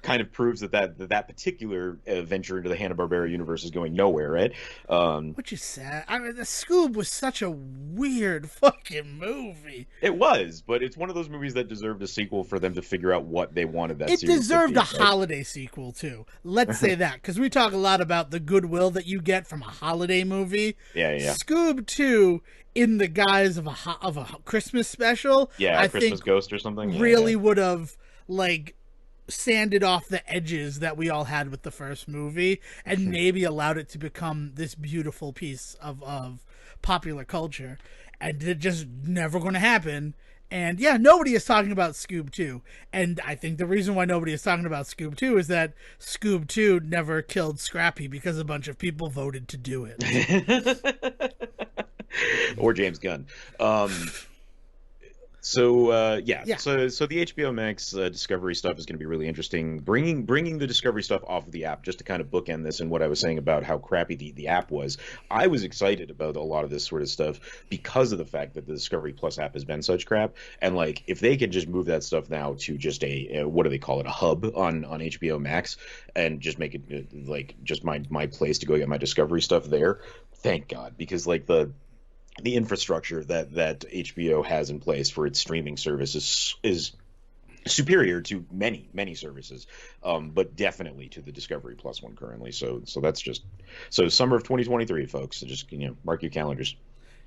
kind of proves that particular venture into the Hanna-Barbera universe is going nowhere, right? Which is sad. I mean, the Scoob was such a weird fucking movie. It was, but it's one of those movies that deserved a sequel for them to figure out what they wanted that series to be. It deserved a holiday sequel, too. Let's say that, because we talk a lot about the goodwill that you get from a holiday movie. Yeah. Scoob 2, in the guise of a Christmas special, I Christmas think Ghost or something, really would have, like, sanded off the edges that we all had with the first movie, and maybe allowed it to become this beautiful piece of popular culture. And it just never going to happen. And yeah, nobody is talking about Scoob 2. And I think the reason why nobody is talking about Scoob 2 is that Scoob 2 never killed Scrappy because a bunch of people voted to do it. Or James Gunn. So the HBO Max Discovery stuff is going to be really interesting. Bringing the Discovery stuff off of the app, just to kind of bookend this and what I was saying about how crappy the app was. I was excited about a lot of this sort of stuff because of the fact that the Discovery Plus app has been such crap. And like, if they can just move that stuff now to just a what do they call it, a hub on HBO Max, and just make it like just my place to go get my Discovery stuff there. Thank God, because like the infrastructure that HBO has in place for its streaming service is superior to many services, but definitely to the Discovery Plus one currently. So that's just summer of 2023, folks. So just mark your calendars.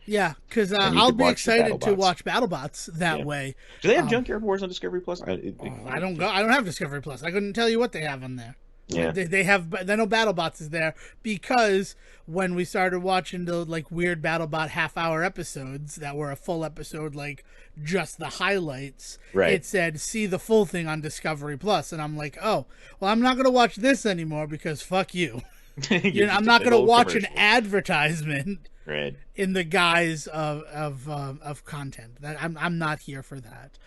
Yeah, because I'll be excited to watch BattleBots that way. Do they have Junkyard Wars on Discovery Plus? I don't have Discovery Plus. I couldn't tell you what they have on there. Yeah, they have. I know BattleBots is there because when we started watching the like weird BattleBot half-hour episodes that were a full episode, like just the highlights, it said see the full thing on Discovery Plus, and I'm like, oh, well, I'm not gonna watch this anymore because fuck you. I'm not gonna watch an advertisement in the guise of content. I'm not here for that.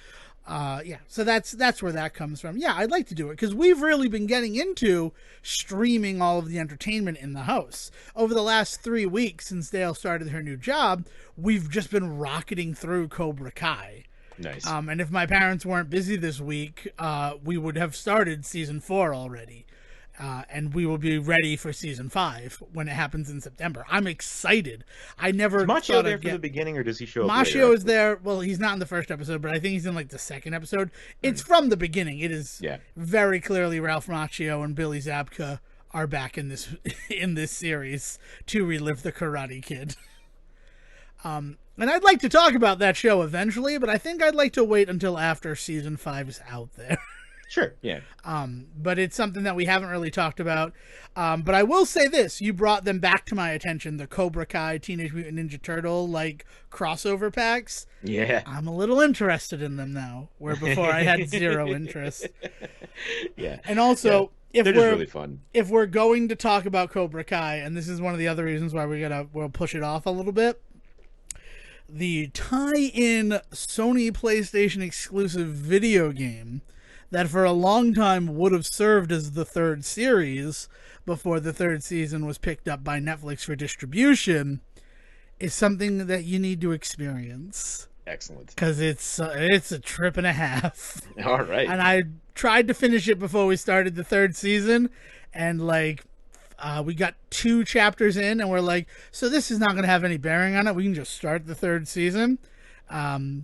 So that's where that comes from. Yeah, I'd like to do it because we've really been getting into streaming all of the entertainment in the house. Over the last 3 weeks since Dale started her new job, we've just been rocketing through Cobra Kai. Nice. And if my parents weren't busy this week, we would have started season 4 already. And we will be ready for season 5 when it happens in September. I'm excited. I never Is Machio there from the beginning, or does he show up Machio is there. Well, he's not in the first episode, but I think he's in like the second episode. It's from the beginning. It is very clearly Ralph Macchio and Billy Zabka are back in this series to relive the Karate Kid. And I'd like to talk about that show eventually, but I think I'd like to wait until after season 5 is out there. Sure, yeah. But it's something that we haven't really talked about. But I will say this. You brought them back to my attention, the Cobra Kai Teenage Mutant Ninja Turtle, like, crossover packs. Yeah. I'm a little interested in them now, where before I had zero interest. Yeah. And also, they're just really fun. If we're going to talk about Cobra Kai, and this is one of the other reasons why we'll push it off a little bit, the tie-in Sony PlayStation exclusive video game that for a long time would have served as the third series before the third season was picked up by Netflix for distribution is something that you need to experience. Excellent. Because it's a trip and a half. All right. And I tried to finish it before we started the third season, and like we got 2 chapters in, and we're like, so this is not going to have any bearing on it. We can just start the third season.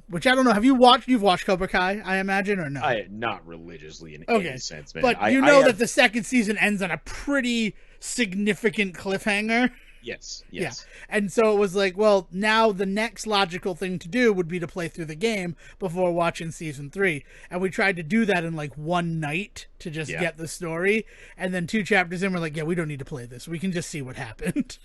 Which I don't know. You've watched Cobra Kai, I imagine, or no? Not religiously in any sense, man. But you know that the second season ends on a pretty significant cliffhanger. Yes. Yeah. And so it was like, well, now the next logical thing to do would be to play through the game before watching season 3. And we tried to do that in like one night to just get the story. And then 2 chapters in, we're like, yeah, we don't need to play this. We can just see what happened.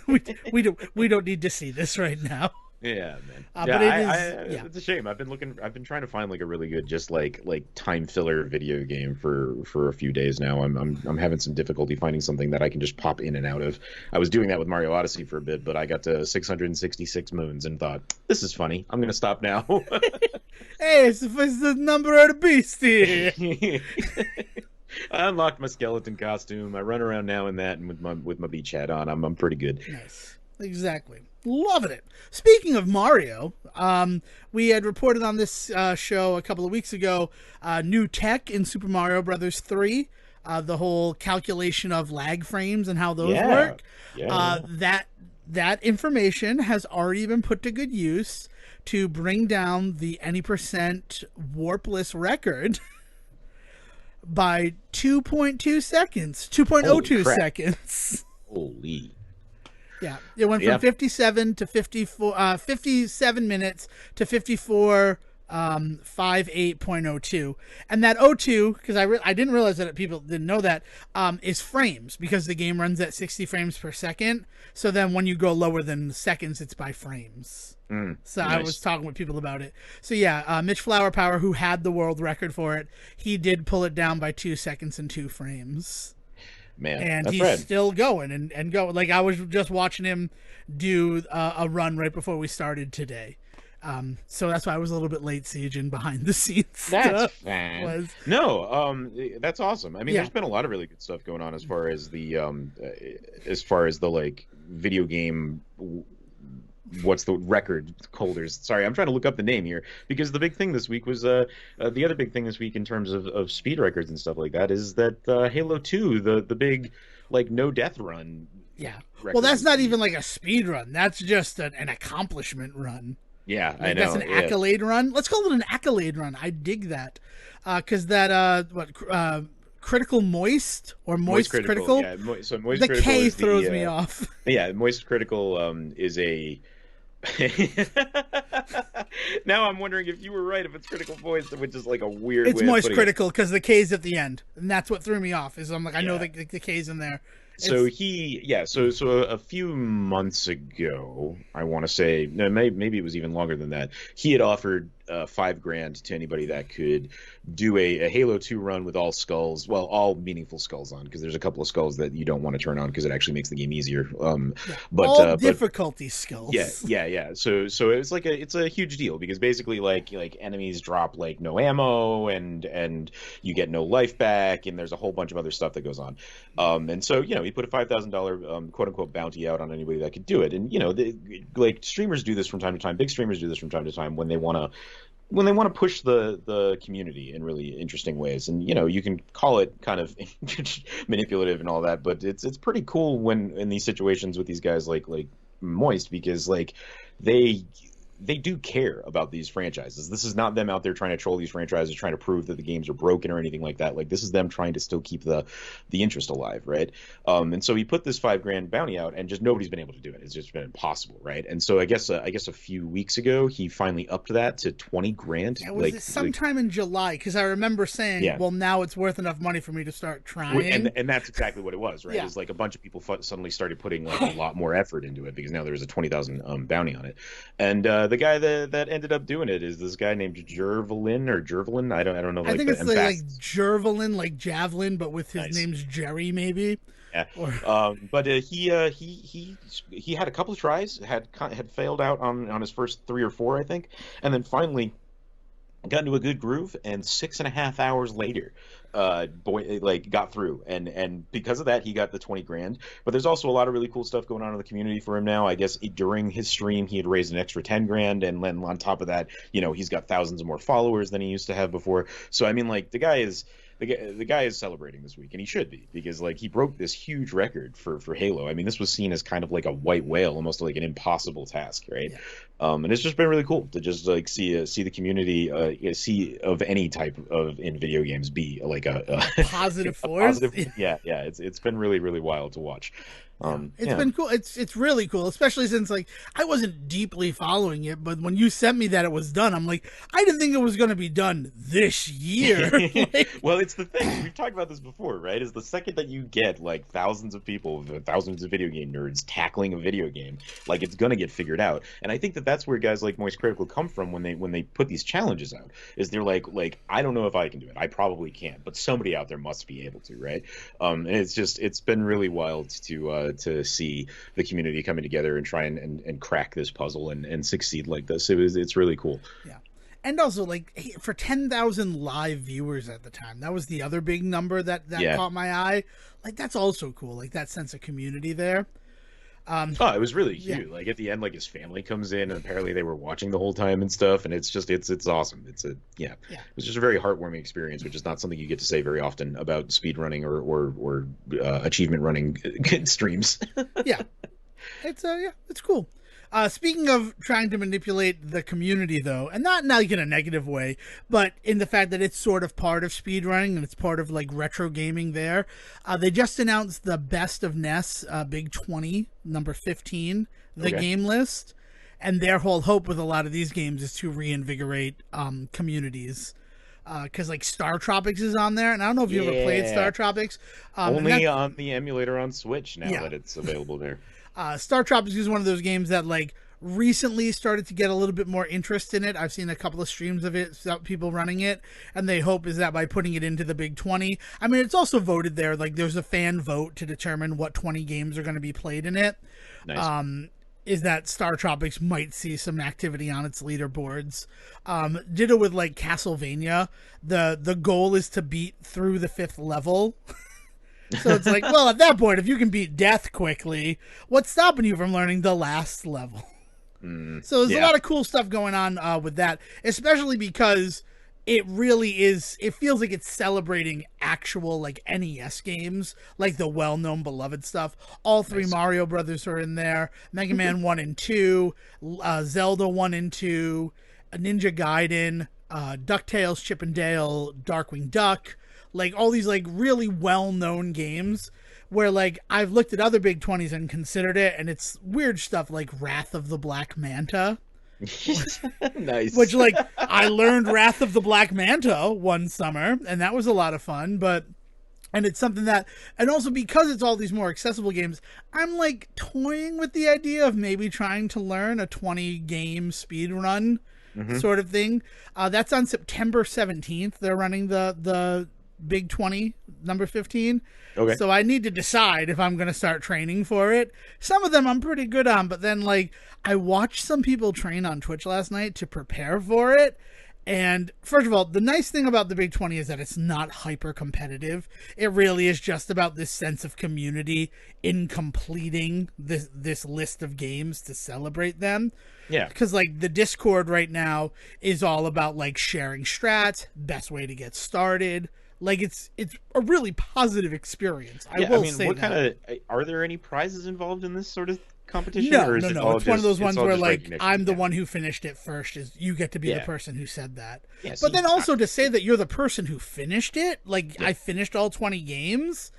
we don't need to see this right now. Yeah, man. But it's a shame. I've been trying to find like a really good just like time filler video game for a few days now. I'm having some difficulty finding something that I can just pop in and out of. I was doing that with Mario Odyssey for a bit, but I got to 666 moons and thought, this is funny. I'm gonna stop now. Hey, it's the number of the beast here. I unlocked my skeleton costume. I run around now and that, and with my beach hat on, I'm pretty good. Nice. Exactly. Loving it. Speaking of Mario, we had reported on this show a couple of weeks ago, new tech in Super Mario Brothers 3, the whole calculation of lag frames and how those work. Yeah. That information has already been put to good use to bring down the any percent warpless record by 2.2 seconds, 2.02 seconds. Holy. Yeah, it went from 57 to 54, 57 minutes to 54, 58.02, and that 02, because I didn't realize that people didn't know that, is frames, because the game runs at 60 frames per second. So then when you go lower than seconds, it's by frames. So nice. I was talking with people about it. So yeah, Mitch Flowerpower, who had the world record for it, he did pull it down by 2 seconds and 2 frames. Man, and he's still going and going. Like I was just watching him do a run right before we started today. So that's why I was a little bit late sieging behind the scenes. That's fine. That's awesome. I mean, there's been a lot of really good stuff going on as far as the like video game. What's the record holders? Sorry, I'm trying to look up the name here, because the big thing this week was the other big thing this week in terms of speed records and stuff like that is that Halo 2, the big like no death run. Yeah. Well, that's not even like a speed run. That's just an accomplishment run. Yeah, like, I know. That's an accolade run. Let's call it an accolade run. I dig that. Because that Critical Moist or Moist Critical. Yeah, so Moist the Critical K is throws me off. Yeah, Moist Critical is a Now I'm wondering if you were right, if it's critical voice, which is like a weird it's way moist of critical because the K's at the end, and that's what threw me off. Is I'm like, I know the K's in there. So so a few months ago, I want to say, no, maybe it was even longer than that. He had offered $5,000 to anybody that could do a Halo 2 run with all skulls, well, all meaningful skulls on, because there's a couple of skulls that you don't want to turn on because it actually makes the game easier. But all difficulty skills. Yeah. So it's like it's a huge deal because basically like enemies drop like no ammo and you get no life back, and there's a whole bunch of other stuff that goes on. And so he put a $5,000 quote unquote bounty out on anybody that could do it. And like streamers do this from time to time. Big streamers do this from time to time when they want to push the community in really interesting ways. And you can call it kind of manipulative and all that, but it's pretty cool when in these situations with these guys like Moist, because like they do care about these franchises. This is not them out there trying to troll these franchises, trying to prove that the games are broken or anything like that. Like, this is them trying to still keep the interest alive, right? And so he put this $5,000 bounty out, and just nobody's been able to do it. It's just been impossible, right? And so I guess a few weeks ago he finally upped that to $20,000. Yeah, was it sometime in July? Because I remember saying, well, now it's worth enough money for me to start trying. And that's exactly what it was, right? It's like a bunch of people suddenly started putting like a lot more effort into it because now there was a $20,000 bounty on it, and the guy that ended up doing it is this guy named Jervelin. I don't know. Like, I think it's like Jervelin, like javelin, but with his name's Jerry, maybe. Yeah. But he had a couple of tries, had failed out on his first 3 or 4, I think, and then finally got into a good groove, and 6.5 hours later got through, and because of that he got the $20,000. But there's also a lot of really cool stuff going on in the community for him now. I guess during his stream he had raised an extra $10,000, and then on top of that he's got thousands of more followers than he used to have before. So I mean, like, the guy is celebrating this week, and he should be, because like he broke this huge record for Halo. I mean, this was seen as kind of like a white whale, almost like an impossible task, right? And it's just been really cool to just like see the community see of any type of in video games be like a positive force. It's been really, really wild to watch. It's been cool. It's really cool, especially since like I wasn't deeply following it, but when you sent me that it was done, I'm like, I didn't think it was going to be done this year. Well, it's the thing, we've talked about this before, right? Is the second that you get like thousands of people, thousands of video game nerds tackling a video game, like, it's going to get figured out. And I think that's where guys like Moist Critical come from when they put these challenges out. Is they're like I don't know if I can do it. I probably can't, but somebody out there must be able to, right? And it's been really wild to see the community coming together and try and crack this puzzle and succeed like this. It's really cool. Yeah. And also, like, for 10,000 live viewers at the time, that was the other big number that caught my eye. Like, that's also cool. Like, that sense of community there. It was really cute. Like, at the end, like, his family comes in, and apparently they were watching the whole time and stuff, and it's awesome. It was just a very heartwarming experience, which is not something you get to say very often about speedrunning or achievement running streams. It's cool. Speaking of trying to manipulate the community, though, and not like in a negative way, but in the fact that it's sort of part of speedrunning and it's part of like retro gaming there, they just announced the Best of NES Big 20, number 15, the game list. And their whole hope with a lot of these games is to reinvigorate communities. Because like Star Tropics is on there, and I don't know if you ever played Star Tropics. Only on the emulator on Switch now that it's available there. Star Tropics is one of those games that like recently started to get a little bit more interest in it. I've seen a couple of streams of it, people running it, and they hope is that by putting it into the Big 20. I mean, it's also voted there. Like, there's a fan vote to determine what 20 games are going to be played in it. Nice. Is that Star Tropics might see some activity on its leaderboards. Ditto with like Castlevania. The goal is to beat through the 5th level. So it's like, well, at that point, if you can beat death quickly, what's stopping you from learning the last level? So there's a lot of cool stuff going on with that, especially because it really is, it feels like it's celebrating actual like NES games, like the well-known beloved stuff. All 3 Mario Brothers are in there, Mega Man 1 and 2, Zelda 1 and 2, Ninja Gaiden, DuckTales, Chip and Dale, Darkwing Duck. Like all these like really well-known games, where like I've looked at other big 20s and considered it, and it's weird stuff like Wrath of the Black Manta. Nice. Which, like, I learned Wrath of the Black Manta one summer, and that was a lot of fun, and it's something that, and also because it's all these more accessible games, I'm like toying with the idea of maybe trying to learn a 20 game speed run sort of thing. That's on September 17th. They're running the Big 20, number 15. Okay. So I need to decide if I'm going to start training for it. Some of them I'm pretty good on, but then like I watched some people train on Twitch last night to prepare for it. And first of all, the nice thing about the Big 20 is that it's not hyper competitive. It really is just about this sense of community in completing this list of games to celebrate them. Yeah. Because like the Discord right now is all about like sharing strats, best way to get started. Like it's a really positive experience. I will say what that. kind of are there any prizes involved in this sort of competition? No. It's one of those ones where like I'm the one who finished it first. Is you get to be the person who said that. Yeah, but then also to say that you're the person who finished it. Like I finished all 20 games.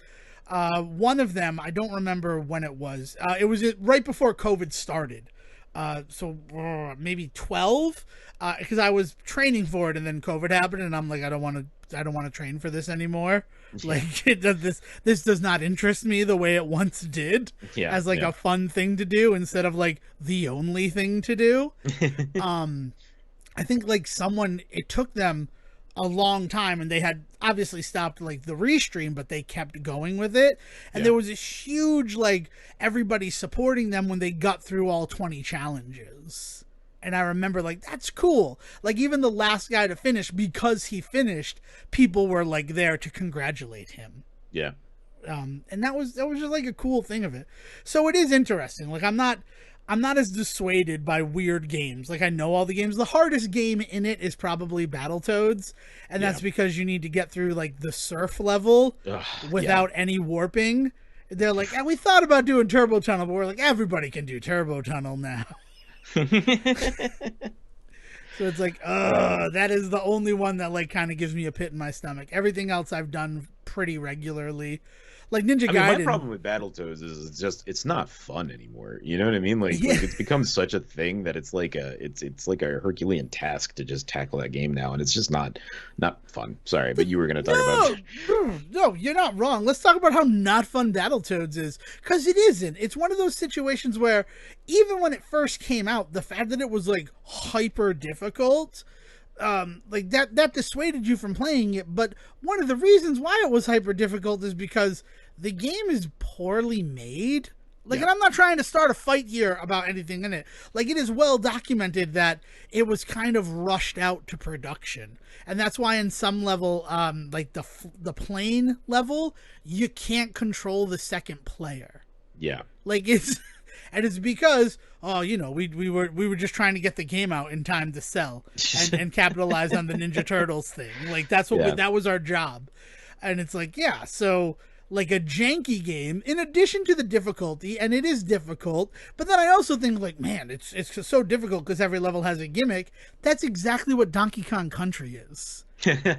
One of them I don't remember when it was. It was right before COVID started. So maybe 12. Because I was training for it and then COVID happened and I'm like I don't want to train for this anymore. Like this does not interest me the way it once did as like a fun thing to do instead of like the only thing to do. I think like it took them a long time and they had obviously stopped like the restream, but they kept going with it. And there was this huge, like everybody supporting them when they got through all 20 challenges. And I remember like, that's cool. Like even the last guy to finish, because he finished, people were like there to congratulate him. Yeah. And that was just like a cool thing of it. So it is interesting. Like I'm not as dissuaded by weird games. Like I know all the games. The hardest game in it is probably Battletoads. And that's because you need to get through like the surf level without any warping. They're like, we thought about doing Turbo Tunnel, but we're like, everybody can do Turbo Tunnel now. So it's like, that is the only one that like kind of gives me a pit in my stomach. Everything else I've done pretty regularly. Like Ninja Gaiden. My problem with Battletoads is it's not fun anymore. You know what I mean? Like it's become such a thing that it's like a Herculean task to just tackle that game now, and it's just not fun. Sorry, but you were going to talk about. No, you're not wrong. Let's talk about how not fun Battletoads is, because it isn't. It's one of those situations where even when it first came out, the fact that it was like hyper difficult. Like that dissuaded you from playing it, but one of the reasons why it was hyper difficult is because the game is poorly made. Like, and I'm not trying to start a fight here about anything in it. Like, it is well documented that it was kind of rushed out to production, and that's why in some level, like the plane level, you can't control the second player. Yeah, like it's. And it's because, we were just trying to get the game out in time to sell and capitalize on the Ninja Turtles thing. Like that's what that was our job. And it's like, so like a janky game, in addition to the difficulty, and it is difficult, but then I also think like, man, it's so difficult because every level has a gimmick. That's exactly what Donkey Kong Country is.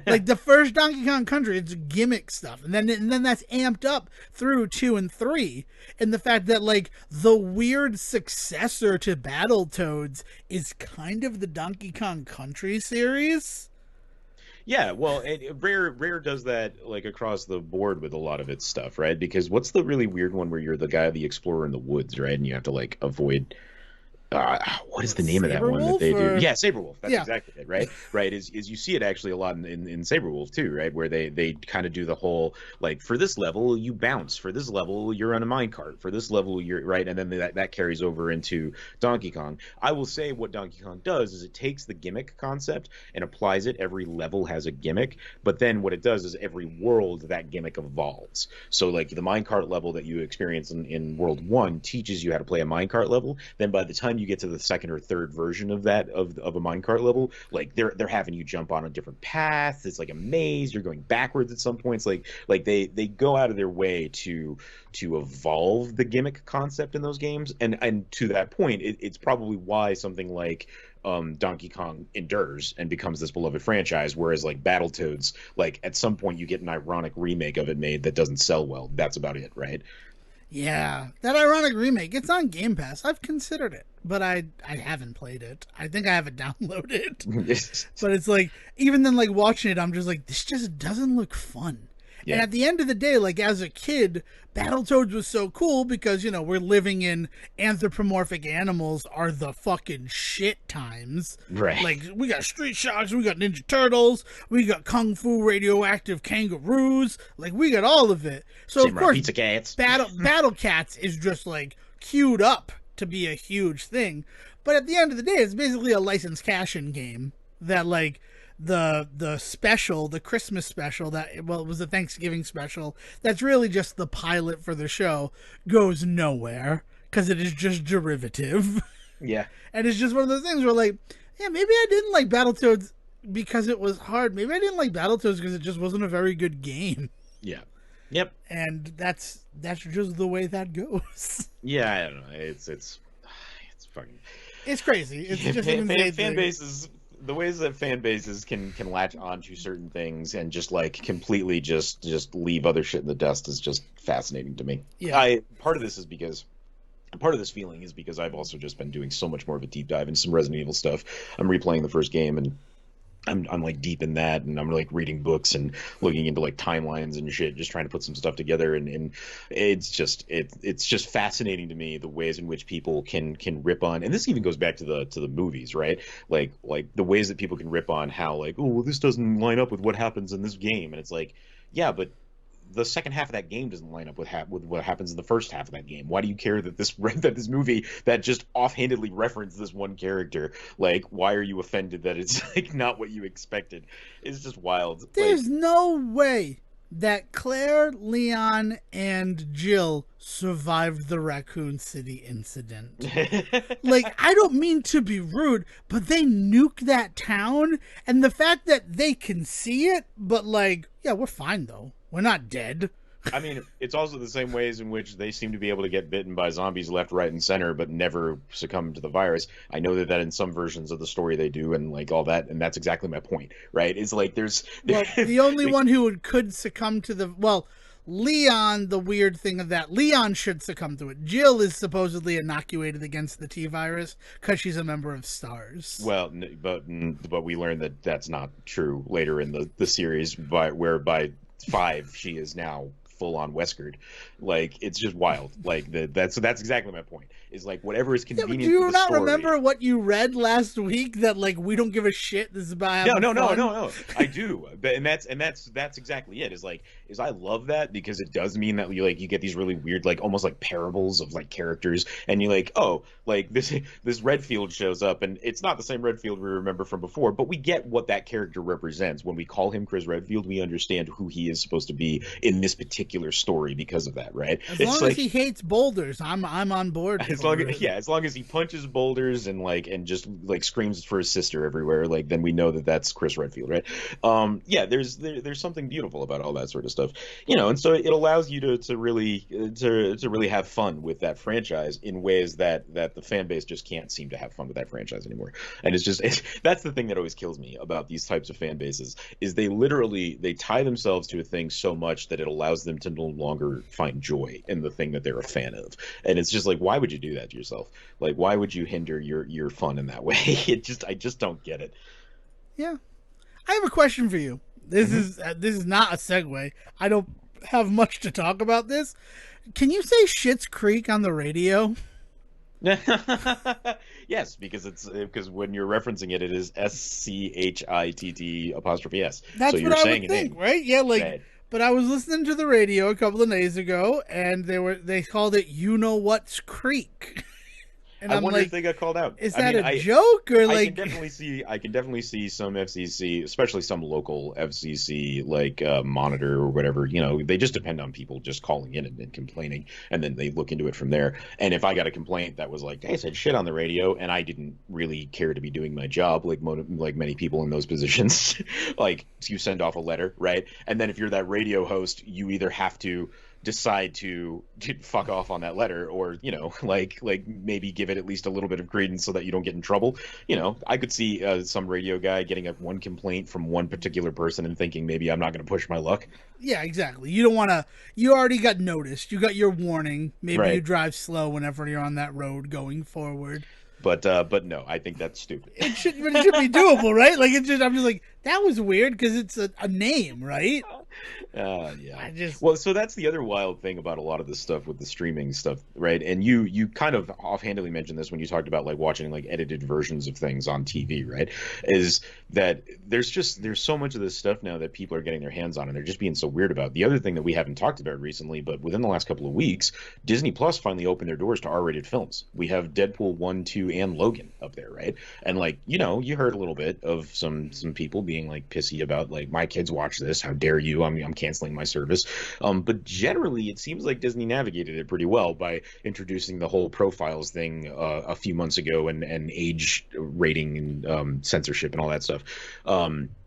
Like the first Donkey Kong Country, it's gimmick stuff, and then that's amped up through 2 and 3, and the fact that like the weird successor to Battletoads is kind of the Donkey Kong Country series. Yeah, well, Rare does that like across the board with a lot of its stuff, right? Because what's the really weird one where you're the explorer in the woods, right? And you have to like avoid. What is the name of that one that they do? Yeah, Saberwolf. That's exactly it, right? Right. Is you see it actually a lot in Saberwolf too, right? Where they kind of do the whole like, for this level you bounce, for this level you're on a minecart, for this level you're right, and then that carries over into Donkey Kong. I will say what Donkey Kong does is it takes the gimmick concept and applies it. Every level has a gimmick, but then what it does is every world that gimmick evolves. So like the minecart level that you experience in World 1 teaches you how to play a minecart level. Then by the time you get to the second or third version of that of a minecart level, like they're having you jump on a different path. It's like a maze. You're going backwards at some points. Like they go out of their way to evolve the gimmick concept in those games. And to that point, it's probably why something like Donkey Kong endures and becomes this beloved franchise, whereas like Battletoads, like at some point you get an ironic remake of it made that doesn't sell well. That's about it, right? Yeah, that ironic remake. It's on Game Pass. I've considered it, but I haven't played it. I think I have it downloaded. But it's like, even then, like watching it, I'm just like, this just doesn't look fun. Yeah. And at the end of the day, like as a kid, Battletoads was so cool because, you know, we're living in anthropomorphic animals are the fucking shit times. Right. Like we got Street Sharks, we got Ninja Turtles, we got Kung Fu radioactive kangaroos, like we got all of it. So of course, Pizza Cats. Battle Cats is just like queued up to be a huge thing. But at the end of the day, it's basically a licensed cash-in game that like the special, the Christmas special that, well, it was the Thanksgiving special, that's really just the pilot for the show, goes nowhere because it is just derivative. Yeah. And it's just one of those things where like, yeah, maybe I didn't like Battletoads because it was hard. Maybe I didn't like Battletoads because it just wasn't a very good game. Yeah. Yep. And that's just the way that goes. Yeah, I don't know. It's fucking, it's crazy. It's just an insane fan bases. The ways that fan bases can latch onto certain things and just like completely just leave other shit in the dust is just fascinating to me. Yeah. Part of this feeling is because I've also just been doing so much more of a deep dive into some Resident Evil stuff. I'm replaying the first game and I'm like deep in that, and I'm like reading books and looking into like timelines and shit, just trying to put some stuff together, and it's just fascinating to me the ways in which people can rip on, and this even goes back to the movies, right? Like the ways that people can rip on how like, oh well, this doesn't line up with what happens in this game, and it's like, yeah, but the second half of that game doesn't line up with what happens in the first half of that game. Why do you care that this movie that just offhandedly referenced this one character, like, why are you offended that it's like not what you expected? It's just wild. There's no way that Claire, Leon, and Jill survived the Raccoon City incident. Like, I don't mean to be rude, but they nuke that town, and the fact that they can see it, but like, yeah, we're fine though. We're not dead. I mean, it's also the same ways in which they seem to be able to get bitten by zombies left, right, and center, but never succumb to the virus. I know that in some versions of the story they do, and like all that, and that's exactly my point, right? It's like the only one who could succumb to Leon, the weird thing of that, Leon should succumb to it. Jill is supposedly inoculated against the T virus because she's a member of STARS. Well, but we learned that that's not true later in the series, whereby 5 she is now full on Wesker. Like, it's just wild. Like that's exactly my point. Is like whatever is convenient. Yeah, do you not remember what you read last week that like we don't give a shit? This is about having fun? No. I do, and that's exactly it. Is I love that because it does mean that you get these really weird like almost like parables of like characters, and you're like, oh, like this Redfield shows up, and it's not the same Redfield we remember from before, but we get what that character represents. When we call him Chris Redfield, we understand who he is supposed to be in this particular story because of that, right? As long as he hates boulders, I'm on board. As long as he punches boulders and just like screams for his sister everywhere, like then we know that that's Chris Redfield, right? There's something beautiful about all that sort of stuff, and so it allows you to really have fun with that franchise in ways that the fan base just can't seem to have fun with that franchise anymore. And that's the thing that always kills me about these types of fan bases is they tie themselves to a thing so much that it allows them to no longer find joy in the thing that they're a fan of. And it's just like, why would you do that to yourself? Like, why would you hinder your fun in that way? I just don't get it. Yeah. I have a question for you. This is not a segue. I don't have much to talk about this. Can you say Schitt's Creek on the radio? Yes, because when you're referencing it is SCHITT''S. That's so what I would think, right? Yeah, like. Right. But I was listening to the radio a couple of days ago, and they called it "You Know What's Creek." And I wonder if they got called out. Is that a joke or like? I can definitely see some FCC, especially some local FCC like monitor or whatever. They just depend on people just calling in and complaining, and then they look into it from there. And if I got a complaint that was like, "Hey, I said shit on the radio," and I didn't really care to be doing my job, like many people in those positions, like you send off a letter, right? And then if you're that radio host, you either have to decide to fuck off on that letter, or like maybe give it at least a little bit of credence so that you don't get in trouble. I could see some radio guy getting one complaint from one particular person and thinking maybe I'm not going to push my luck. Yeah, exactly. You don't want to. You already got noticed. You got your warning. Maybe you drive slow whenever you're on that road going forward. But no, I think that's stupid. It should be doable, right? Like I'm just like, that was weird because it's a name, right? Yeah. Well, so that's the other wild thing about a lot of this stuff with the streaming stuff, right? And you kind of offhandedly mentioned this when you talked about like watching like edited versions of things on TV, right? Is that there's so much of this stuff now that people are getting their hands on, and they're just being so weird about. The other thing that we haven't talked about recently, but within the last couple of weeks, Disney Plus finally opened their doors to R-rated films. We have Deadpool 1, 2, and Logan up there, right? And like, you heard a little bit of some people being like pissy about like, my kids watch this, how dare you? I'm canceling my service. But generally, it seems like Disney navigated it pretty well by introducing the whole profiles thing a few months ago, and age rating and censorship and all that stuff.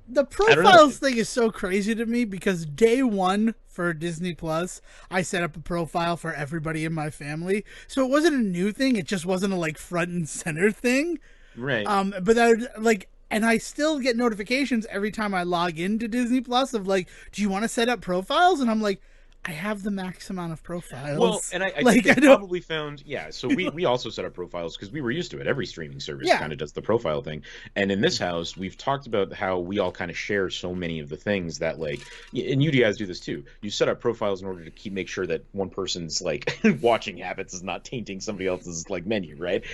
The profiles thing is so crazy to me because day one for Disney Plus, I set up a profile for everybody in my family. So it wasn't a new thing. It just wasn't a like front and center thing. Right. But that like, and I still get notifications every time I log into Disney Plus of like, do you want to set up profiles? And I'm like, I have the max amount of profiles. Well, and I think they probably found, so we also set up profiles because we were used to it. Every streaming service kind of does the profile thing. And in this house, we've talked about how we all kind of share so many of the things that like, and you guys do this too. You set up profiles in order to make sure that one person's like watching habits is not tainting somebody else's like menu, right?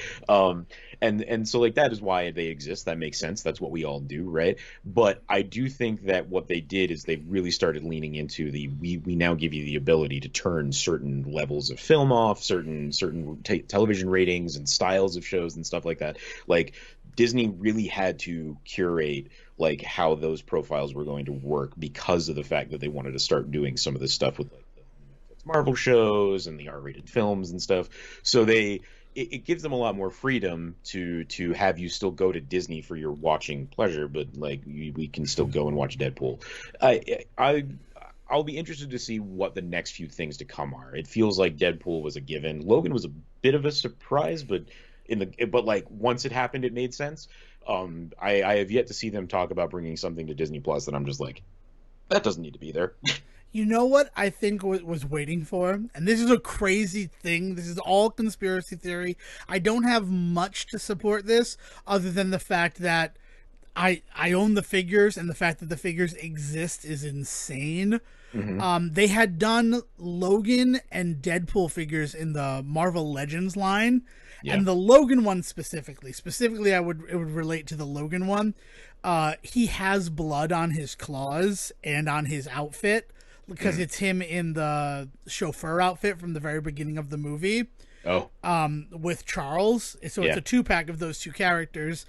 And so like that is why they exist. That makes sense. That's what we all do, right? But I do think that what they did is they really started leaning into we now give you the ability to turn certain levels of film off, certain television ratings and styles of shows and stuff like that. Like Disney really had to curate like how those profiles were going to work because of the fact that they wanted to start doing some of this stuff with like the Marvel shows and the R-rated films and stuff. So it gives them a lot more freedom to have you still go to Disney for your watching pleasure, but like we can still go and watch Deadpool. I'll be interested to see what the next few things to come are. It feels like Deadpool was a given. Logan was a bit of a surprise, but like once it happened, it made sense. I have yet to see them talk about bringing something to Disney Plus that I'm just like, that doesn't need to be there. You know what I think was waiting for? And this is a crazy thing. This is all conspiracy theory. I don't have much to support this other than the fact that I own the figures, and the fact that the figures exist is insane. Mm-hmm. They had done Logan and Deadpool figures in the Marvel Legends line, and the Logan one specifically, it would relate to the Logan one. He has blood on his claws and on his outfit because it's him in the chauffeur outfit from the very beginning of the movie. Oh, with Charles. So it's a 2-pack of those two characters.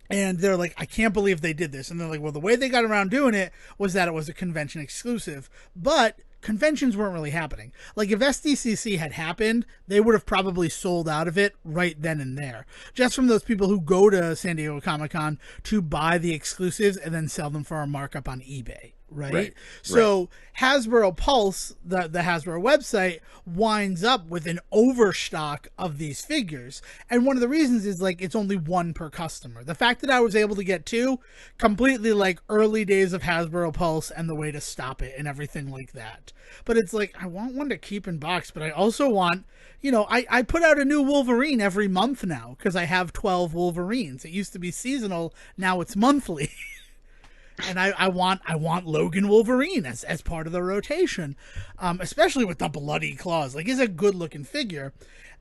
And they're like, I can't believe they did this. And they're like, well, the way they got around doing it was that it was a convention exclusive. But conventions weren't really happening. Like, if SDCC had happened, they would have probably sold out of it right then and there. Just from those people who go to San Diego Comic-Con to buy the exclusives and then sell them for a markup on eBay. Right? So Hasbro Pulse, the Hasbro website, winds up with an overstock of these figures. And one of the reasons is like it's only one per customer. The fact that I was able to get two, completely like early days of Hasbro Pulse and the way to stop it and everything like that. But it's like, I want one to keep in box, but I also want, I put out a new Wolverine every month now because I have 12 Wolverines. It used to be seasonal, now it's monthly. And I want Logan Wolverine as part of the rotation, especially with the bloody claws. Like, he's a good looking figure.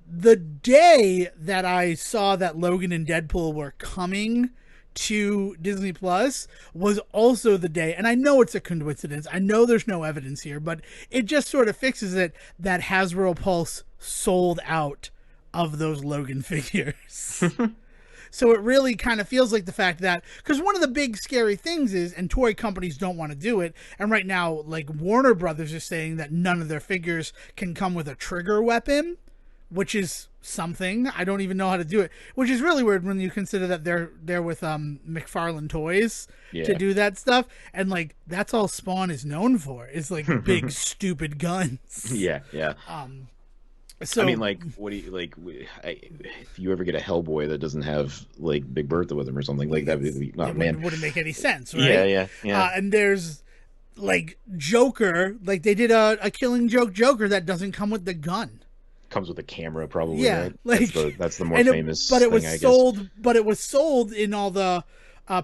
The day that I saw that Logan and Deadpool were coming to Disney Plus was also the day, and I know it's a coincidence, I know there's no evidence here, but it just sort of fixes it, that Hasbro Pulse sold out of those Logan figures. So it really kind of feels like the fact that, because one of the big scary things is, and toy companies don't want to do it, and right now, like Warner Brothers is saying that none of their figures can come with a trigger weapon, which is something. I don't even know how to do it, which is really weird when you consider that they're with McFarlane Toys to do that stuff, and like that's all Spawn is known for is like big stupid guns. Yeah. So I mean, like, what do you like? If you ever get a Hellboy that doesn't have like Big Bertha with him or something like that, wouldn't make any sense, right? Yeah. And there's like Joker, like they did a Killing Joke Joker that doesn't come with the gun. Comes with a camera, probably. Yeah, right? like that's the more famous. But it was thing, sold. But it was sold in all the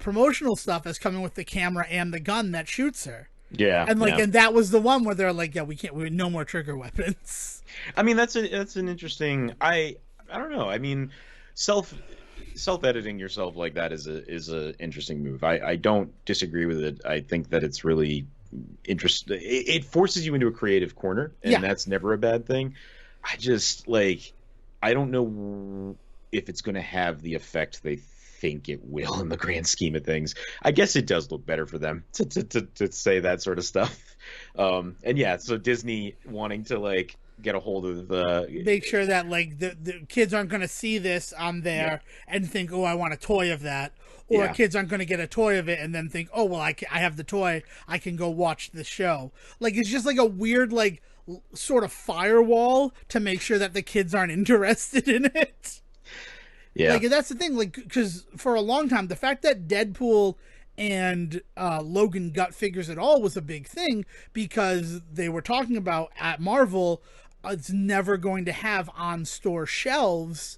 promotional stuff as coming with the camera and the gun that shoots her. Yeah, and that was the one where they're like, we no more trigger weapons. I mean, that's an interesting. I don't know. I mean, self editing yourself like that is a interesting move. I don't disagree with it. I think that it's really interesting. It forces you into a creative corner, and that's never a bad thing. I just I don't know if it's going to have the effect they think it will in the grand scheme of things. I guess it does look better for them to say that sort of stuff. And yeah, so Disney wanting to get a hold of make sure that the kids aren't going to see this on there and think, oh, I want a toy of that. Or kids aren't going to get a toy of it and then think, oh, well, I have the toy. I can go watch the show. It's just a weird, sort of firewall to make sure that the kids aren't interested in it. Yeah. That's the thing, because for a long time, the fact that Deadpool and Logan got figures at all was a big thing because they were talking about at Marvel, it's never going to have on store shelves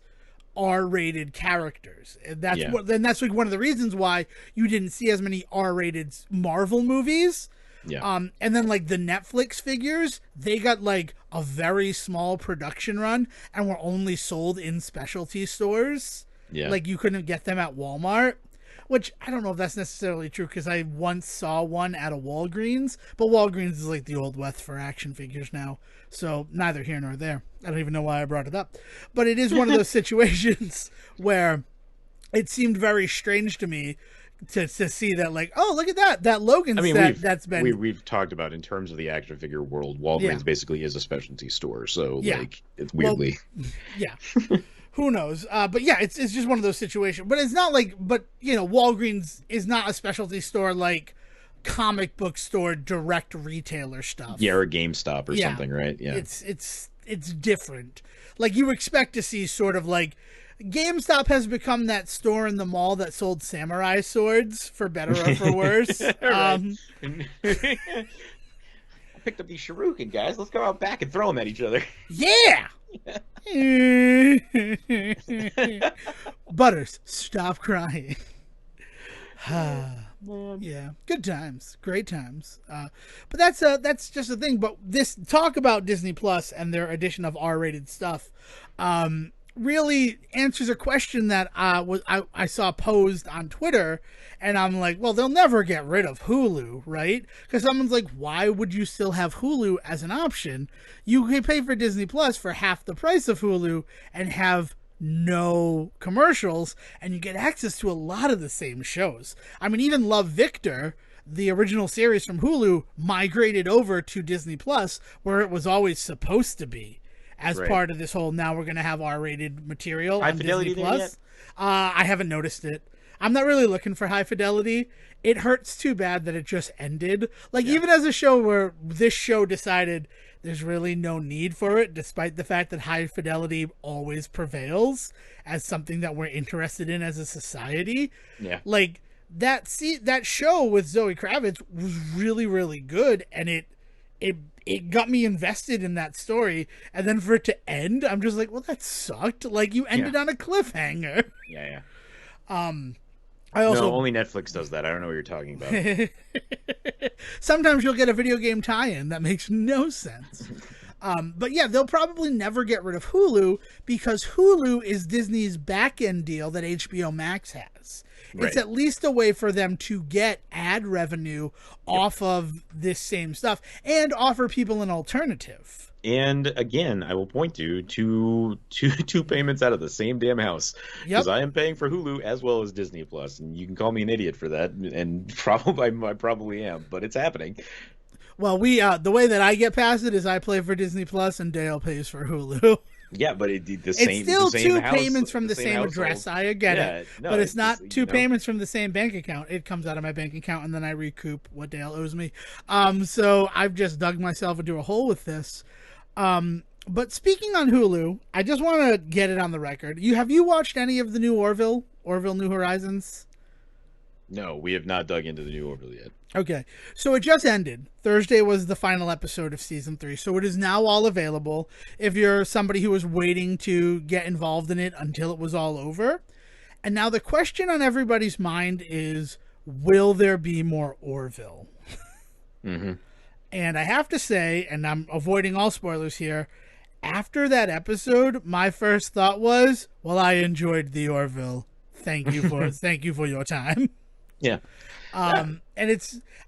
R-rated characters. And that's one of the reasons why you didn't see as many R-rated Marvel movies. Yeah. And then the Netflix figures, they got a very small production run and were only sold in specialty stores. Yeah. You couldn't get them at Walmart, which I don't know if that's necessarily true because I once saw one at a Walgreens, but Walgreens is the Old West for action figures now. So neither here nor there. I don't even know why I brought it up, but it is one of those situations where it seemed very strange to me to see that oh, look at that Logan set that's been we've talked about in terms of the action figure world. Walgreens basically is a specialty store, so it's weirdly who knows, but it's just one of those situations. But it's not Walgreens is not a specialty store comic book store direct retailer stuff, or GameStop or something, right? It's different. You expect to see sort of GameStop has become that store in the mall that sold samurai swords, for better or for worse. I picked up these shuriken, guys. Let's go out back and throw them at each other. Yeah! Butters, stop crying. Yeah, good times, great times. But that's just the thing. But this talk about Disney Plus and their addition of R-rated stuff really answers a question that I saw posed on Twitter, and I'm like, well, they'll never get rid of Hulu, right? Because someone's like, why would you still have Hulu as an option? You can pay for Disney Plus for half the price of Hulu and have no commercials, and you get access to a lot of the same shows. I mean, even Love, Victor, the original series from Hulu, migrated over to Disney Plus, where it was always supposed to be. As part of this whole, now we're going to have R-rated material on Disney Plus. I haven't noticed it. I'm not really looking for high fidelity. It hurts too bad that it just ended. Even as a show where this show decided there's really no need for it, despite the fact that high fidelity always prevails as something that we're interested in as a society. Yeah. That show with Zoe Kravitz was really, really good, and it got me invested in that story, and then for it to end, I'm just like, well, that sucked. You ended on a cliffhanger. Yeah. I also only Netflix does that. I don't know what you're talking about. Sometimes you'll get a video game tie-in that makes no sense. But yeah, they'll probably never get rid of Hulu because Hulu is Disney's back-end deal that HBO Max has. Right. It's at least a way for them to get ad revenue off of this same stuff and offer people an alternative. And again, I will point to two payments out of the same damn house, because I am paying for Hulu as well as Disney Plus, and you can call me an idiot for that, and I probably am, but it's happening. Well, the way that I get past it is I pay for Disney Plus and Dale pays for Hulu. Yeah, but it's still two payments from the same address. I get it, but it's not two payments from the same bank account. It comes out of my bank account, and then I recoup what Dale owes me. So I've just dug myself into a hole with this. But speaking on Hulu, I just want to get it on the record. Have you watched any of the new Orville New Horizons? No, we have not dug into the new Orville yet. Okay, so it just ended. Thursday was the final episode of season 3, so it is now all available if you're somebody who was waiting to get involved in it until it was all over. And now the question on everybody's mind is, will there be more Orville? Mm-hmm. And I have to say, and I'm avoiding all spoilers here, after that episode, my first thought was, well, I enjoyed the Orville. Thank you for your time. Yeah. And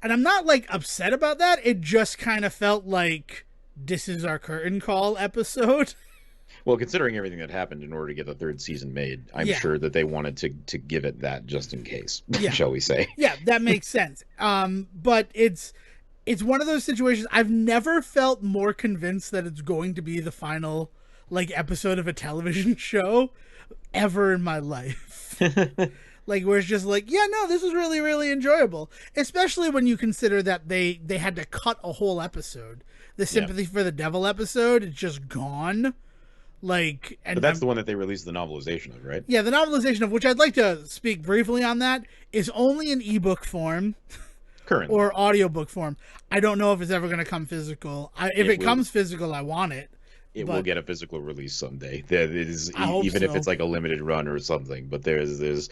I'm not like upset about that. It just kind of felt like this is our curtain call episode. Well, considering everything that happened in order to get the third season made, I'm sure that they wanted to give it that just in case, shall we say. Yeah, that makes sense. But it's one of those situations I've never felt more convinced that it's going to be the final like episode of a television show ever in my life. Like, where it's just like, yeah, no, this is really, really enjoyable. Especially when you consider that they had to cut a whole episode. The Sympathy for the Devil episode is just gone. Like, and but that's the one that they released the novelization of, right? Yeah, the novelization of which I'd like to speak briefly on that is only in ebook form. Currently. Or audiobook form. I don't know if it's ever going to come physical. If it comes physical, I want it. It will get a physical release someday. There is, even if it's like a limited run or something. But there's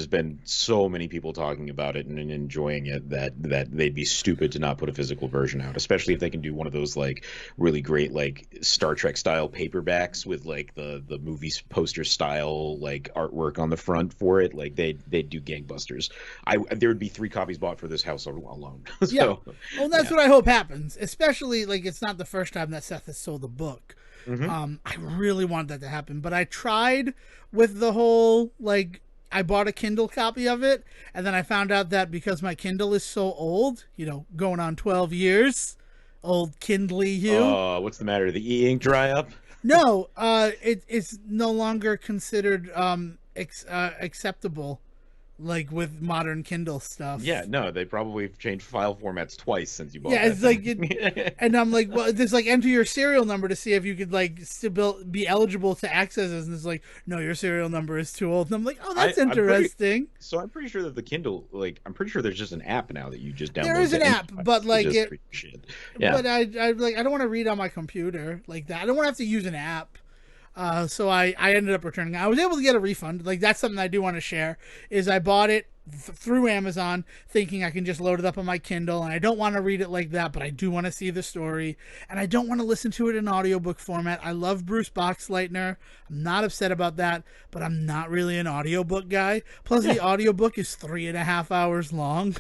been so many people talking about it and enjoying it that they'd be stupid to not put a physical version out. Especially if they can do one of those like really great like Star Trek style paperbacks with like the movie poster style like artwork on the front for it. Like they'd do gangbusters. There would be 3 copies bought for this house alone. So, yeah. Well, that's what I hope happens. Especially like it's not the first time that Seth has sold a book. Mm-hmm. I really want that to happen, but I tried with the whole, like, I bought a Kindle copy of it, and then I found out that because my Kindle is so old, going on 12 years, old Kindly Hugh. Oh, what's the matter? The e-ink dry up? No, it's no longer considered acceptable. Like with modern Kindle stuff. Yeah, no, they probably changed file formats twice since you bought it. Yeah, it's like, and I'm like, well, there's like enter your serial number to see if you could like still be eligible to access this, and it's like, no, your serial number is too old. And I'm like, oh, that's interesting. I'm pretty sure that the Kindle, like, I'm pretty sure there's just an app now that you just download. There is an app, but like yeah. But I like I don't want to read on my computer like that. I don't want to have to use an app. So I ended up returning it. I was able to get a refund. Like, that's something I do want to share, is I bought it through Amazon thinking I can just load it up on my Kindle, and I don't want to read it like that, but I do want to see the story, and I don't want to listen to it in audiobook format. I love Bruce Boxleitner. I'm not upset about that, but I'm not really an audiobook guy. Plus, the audiobook is 3.5 hours long.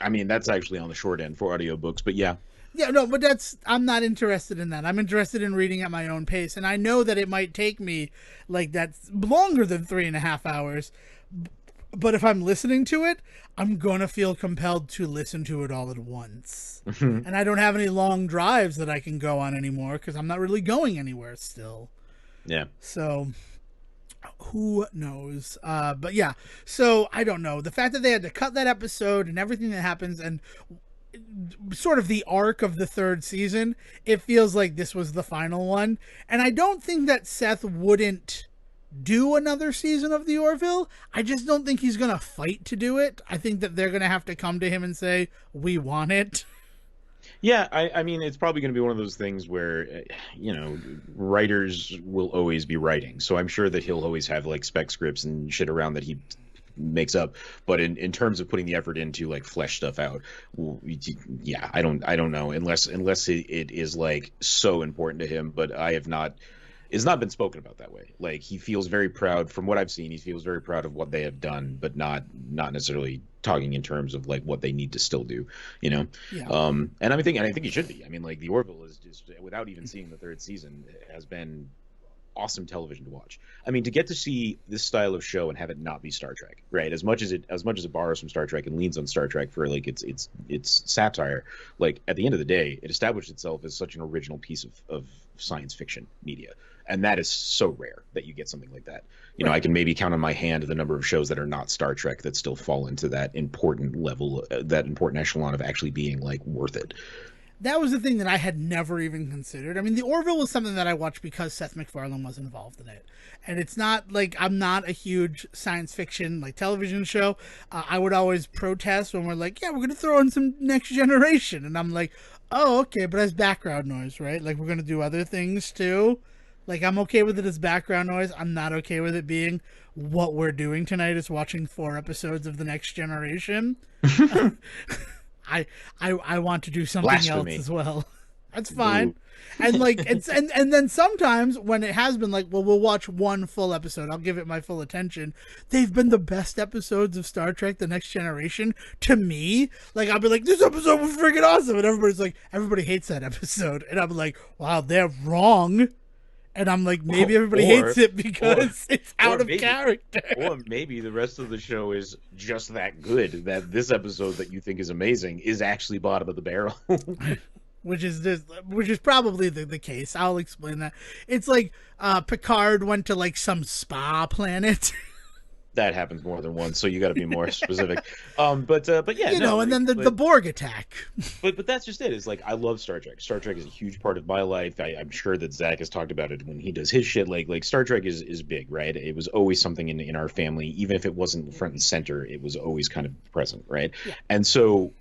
I mean, that's actually on the short end for audiobooks, but yeah. Yeah, no, but I'm not interested in that. I'm interested in reading at my own pace. And I know that it might take me like that's longer than 3.5 hours. But if I'm listening to it, I'm going to feel compelled to listen to it all at once. And I don't have any long drives that I can go on anymore because I'm not really going anywhere still. Yeah. So who knows? But yeah, so I don't know. The fact that they had to cut that episode and everything that happens and sort of the arc of the third season, it feels like this was the final one. And I don't think that Seth wouldn't do another season of the Orville. I just don't think he's going to fight to do it. I think that they're going to have to come to him and say, we want it. Yeah, I mean, it's probably going to be one of those things where, writers will always be writing. So I'm sure that he'll always have like spec scripts and shit around that he makes up, but in terms of putting the effort into like flesh stuff out, yeah, I don't know, unless it is like so important to him. But it's not been spoken about that way. Like, he feels very proud, from what I've seen, he feels very proud of what they have done, but not necessarily talking in terms of like what they need to still do, Yeah. And I think he should be. I mean, like, the Orville is just, without even seeing the third season, has been awesome television to watch. I mean, to get to see this style of show and have it not be Star Trek, right? As much as it borrows from Star Trek and leans on Star Trek for like its satire, like, at the end of the day, it established itself as such an original piece of science fiction media. and that is so rare that you get something like that. You know, I can maybe count on my hand the number of shows that are not Star Trek that still fall into that important level, that important echelon of actually being like worth it. That was the thing that I had never even considered. I mean, The Orville was something that I watched because Seth MacFarlane was involved in it. And it's not like I'm not a huge science fiction like television show. I would always protest when we're like, yeah, we're going to throw in some Next Generation. And I'm like, oh, okay, but as background noise, right? Like we're going to do other things too. Like I'm okay with it as background noise. I'm not okay with it being what we're doing tonight is watching 4 episodes of The Next Generation. I want to do something Blasphemy. else as well. That's fine. And like and then sometimes when it has been like, well, we'll watch one full episode, I'll give it my full attention. They've been the best episodes of Star Trek The Next Generation to me. Like I'll be like, this episode was freaking awesome, and everybody's like, everybody hates that episode, and I'm like, wow, they're wrong. And I'm like, maybe everybody hates it because it's out of character. Or maybe the rest of the show is just that good that this episode that you think is amazing is actually bottom of the barrel. which is probably the case. I'll explain that. It's like Picard went to like some spa planet. That happens more than once, so you got to be more specific. But yeah, and then the Borg attack. But that's just it. It's like I love Star Trek. Star Trek is a huge part of my life. I'm sure that Zach has talked about it when he does his shit. Like Star Trek is big, right? It was always something in our family, even if it wasn't front and center. It was always kind of present, right? Yeah. And so.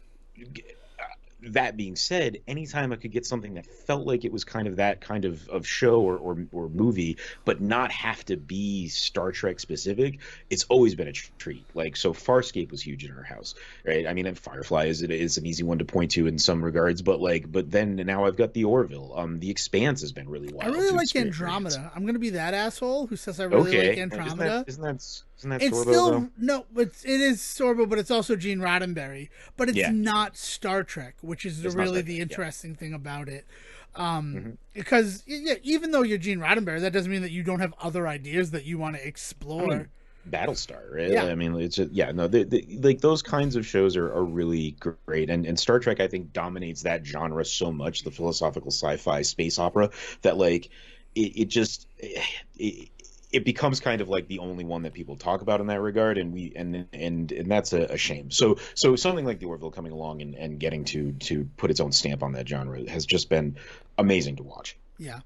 That being said, anytime I could get something that felt like it was kind of that kind of show or movie, but not have to be Star Trek specific, it's always been a treat. Like, so Farscape was huge in our house, right? I mean, and Firefly is an easy one to point to in some regards, but then now I've got The Orville. The Expanse has been really wild. I really like Andromeda. I'm going to be that asshole who says I really like Andromeda. Isn't that it's Sorbo, still though? No, it is Sorbo, but it's also Gene Roddenberry. But it's not Star Trek, which is really the interesting thing about it. Because even though you're Gene Roddenberry, that doesn't mean that you don't have other ideas that you want to explore. I mean, Battlestar, right? Yeah. I mean, it's just, like those kinds of shows are really great, and Star Trek I think dominates that genre so much, the philosophical sci-fi space opera, that like it becomes kind of like the only one that people talk about in that regard, and that's a shame. So something like The Orville coming along and getting to put its own stamp on that genre has just been amazing to watch. Yeah.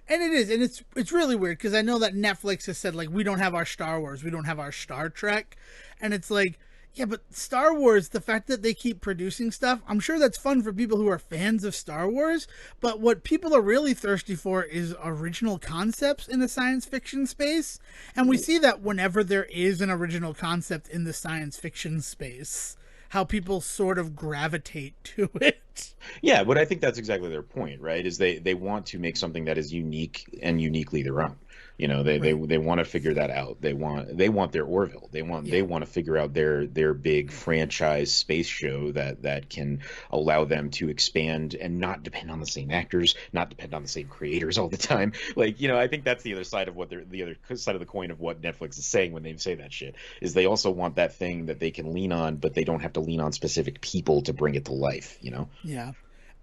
And it is, and it's really weird because I know that Netflix has said like we don't have our Star Wars, we don't have our Star Trek, and it's like, yeah, but Star Wars, the fact that they keep producing stuff, I'm sure that's fun for people who are fans of Star Wars, but what people are really thirsty for is original concepts in the science fiction space, and we see that whenever there is an original concept in the science fiction space, how people sort of gravitate to it. Yeah, but I think that's exactly their point, right? Is they want to make something that is unique and uniquely their own. You know, they want to figure that out. They want their Orville. They want to figure out their big franchise space show that can allow them to expand and not depend on the same actors, not depend on the same creators all the time. Like, you know, I think that's the other side of the other side of the coin of what Netflix is saying when they say that shit, is they also want that thing that they can lean on, but they don't have to lean on specific people to bring it to life, you know? Yeah.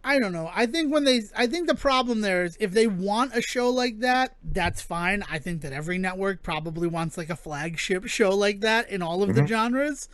I don't know. I think the problem there is if they want a show like that, that's fine. I think that every network probably wants like a flagship show like that in all of the genres.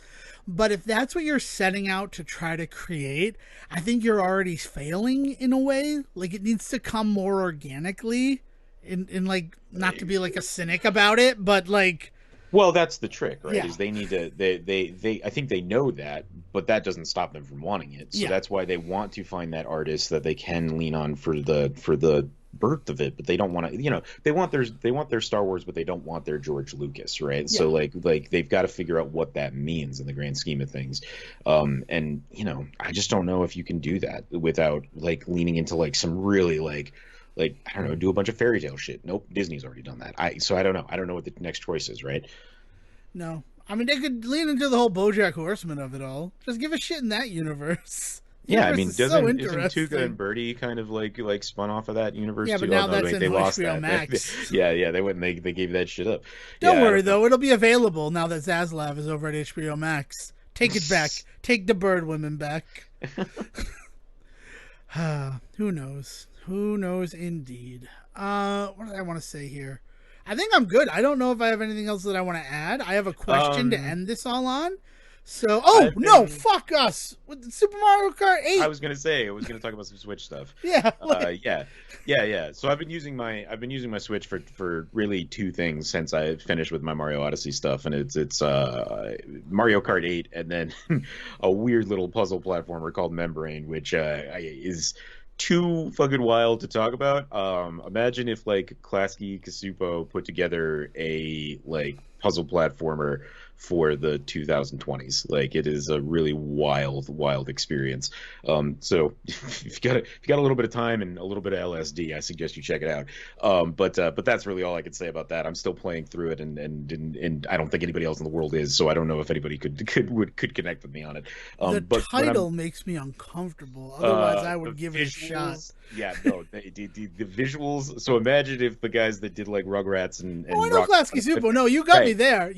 But if that's what you're setting out to try to create, I think you're already failing in a way. Like it needs to come more organically in like, not to be like a cynic about it, but like, well, that's the trick, right? Yeah. Is they need to they I think they know that, but that doesn't stop them from wanting it. So that's why they want to find that artist that they can lean on for the birth of it, but they don't want to, you know, they want their Star Wars, but they don't want their George Lucas, right? Yeah. So like they've got to figure out what that means in the grand scheme of things. And you know, I just don't know if you can do that without like leaning into like some really like I don't know, do a bunch of fairy tale shit. Nope, Disney's already done that. So I don't know. I don't know what the next choice is, right? No. I mean, they could lean into the whole BoJack Horseman of it all. Just give a shit in that universe. Yeah, I mean, isn't Tuca and Birdie kind of like spun off of that universe? Yeah, too? But now that's in HBO Max. Yeah, they went and they gave that shit up. Don't worry though, it'll be available now that Zaslav is over at HBO Max. Take it back. Take the bird women back. Who knows? Who knows indeed. What did I want to say here? I think I'm good. I don't know if I have anything else that I want to add. I have a question to end this all on. So, fuck us with Super Mario Kart 8. I was gonna talk about some Switch stuff. Yeah, yeah. So I've been using my Switch for really two things since I finished with my Mario Odyssey stuff, and it's Mario Kart 8, and then a weird little puzzle platformer called Membrane, which is too fucking wild to talk about. Imagine if like Klasky Kasupo put together a like puzzle platformer for the 2020s. Like, it is a really wild experience. So if you got a little bit of time and a little bit of LSD, I suggest you check it out. But that's really all I could say about that. I'm still playing through it, and I don't think anybody else in the world is. So I don't know if anybody could connect with me on it. The title makes me uncomfortable. Otherwise, I would give it a shot. Yeah, no, the visuals. So imagine if the guys that did like Rugrats and I know Klasky Kasupo. No, you got me there.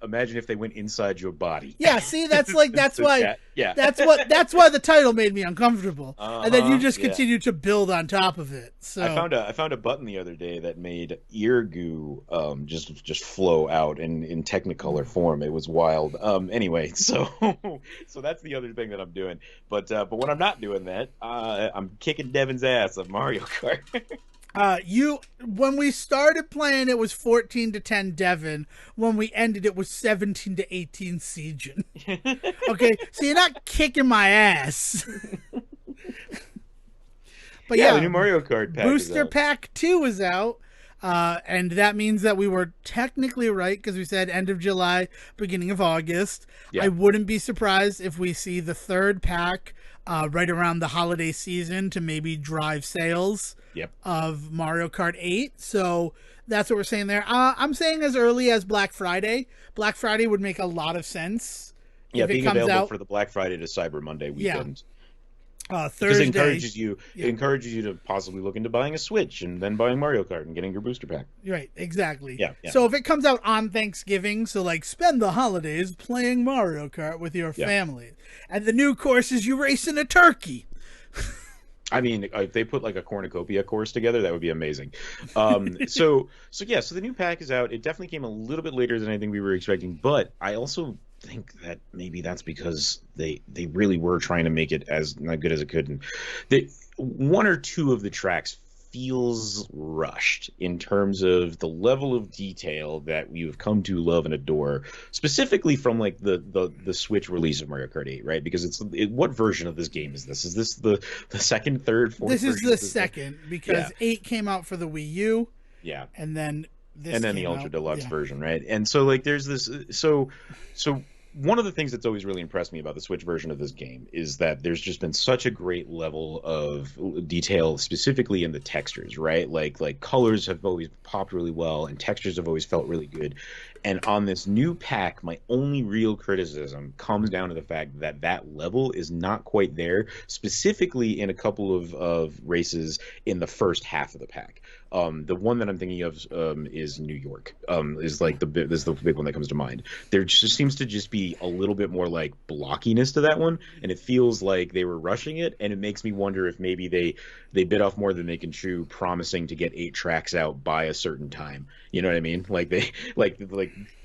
Imagine if they went inside your body. Yeah, see, that's why that's why the title made me uncomfortable. And then you just continue to build on top of it. So I found a button the other day that made ear goo just flow out in Technicolor form. It was wild. Anyway, so that's the other thing that I'm doing. But when I'm not doing that, I'm kicking Devin's ass of Mario Kart. When we started playing, it was 14-10 Devin. When we ended, it was 17-18 Siegen. Okay, so you're not kicking my ass. But the new Mario Kart pack Booster Pack 2 is out. And that means that we were technically right, because we said end of July, beginning of August. Yeah. I wouldn't be surprised if we see the third pack right around the holiday season to maybe drive sales of Mario Kart 8. So that's what we're saying there. I'm saying as early as Black Friday. Black Friday would make a lot of sense. Yeah, being available for the Black Friday to Cyber Monday weekend. Yeah. Thursday, because it encourages you to possibly look into buying a Switch and then buying Mario Kart and getting your booster pack. Right, exactly. Yeah. So if it comes out on Thanksgiving, so like spend the holidays playing Mario Kart with your family, and the new course is you racing a turkey. I mean, if they put like a cornucopia course together, that would be amazing. So the new pack is out. It definitely came a little bit later than I think we were expecting, but I also think that maybe that's because they really were trying to make it as not good as it could, and one or two of the tracks feels rushed in terms of the level of detail that you've come to love and adore, specifically from like the Switch release of Mario Kart 8, right? Because what version of this game is this? Is this the second, third, fourth? This is the second, because 8 came out for the Wii U. Yeah. And then the Ultra Deluxe version, right? And so like there's this so one of the things that's always really impressed me about the Switch version of this game is that there's just been such a great level of detail, specifically in the textures, right? Like colors have always popped really well, and textures have always felt really good. And on this new pack, my only real criticism comes down to the fact that that level is not quite there, specifically in a couple of races in the first half of the pack. The one that I'm thinking of is New York. Is the big one that comes to mind. There just seems to just be a little bit more like blockiness to that one, and it feels like they were rushing it, and it makes me wonder if maybe they bit off more than they can chew, promising to get 8 tracks out by a certain time. You know what I mean? Like they like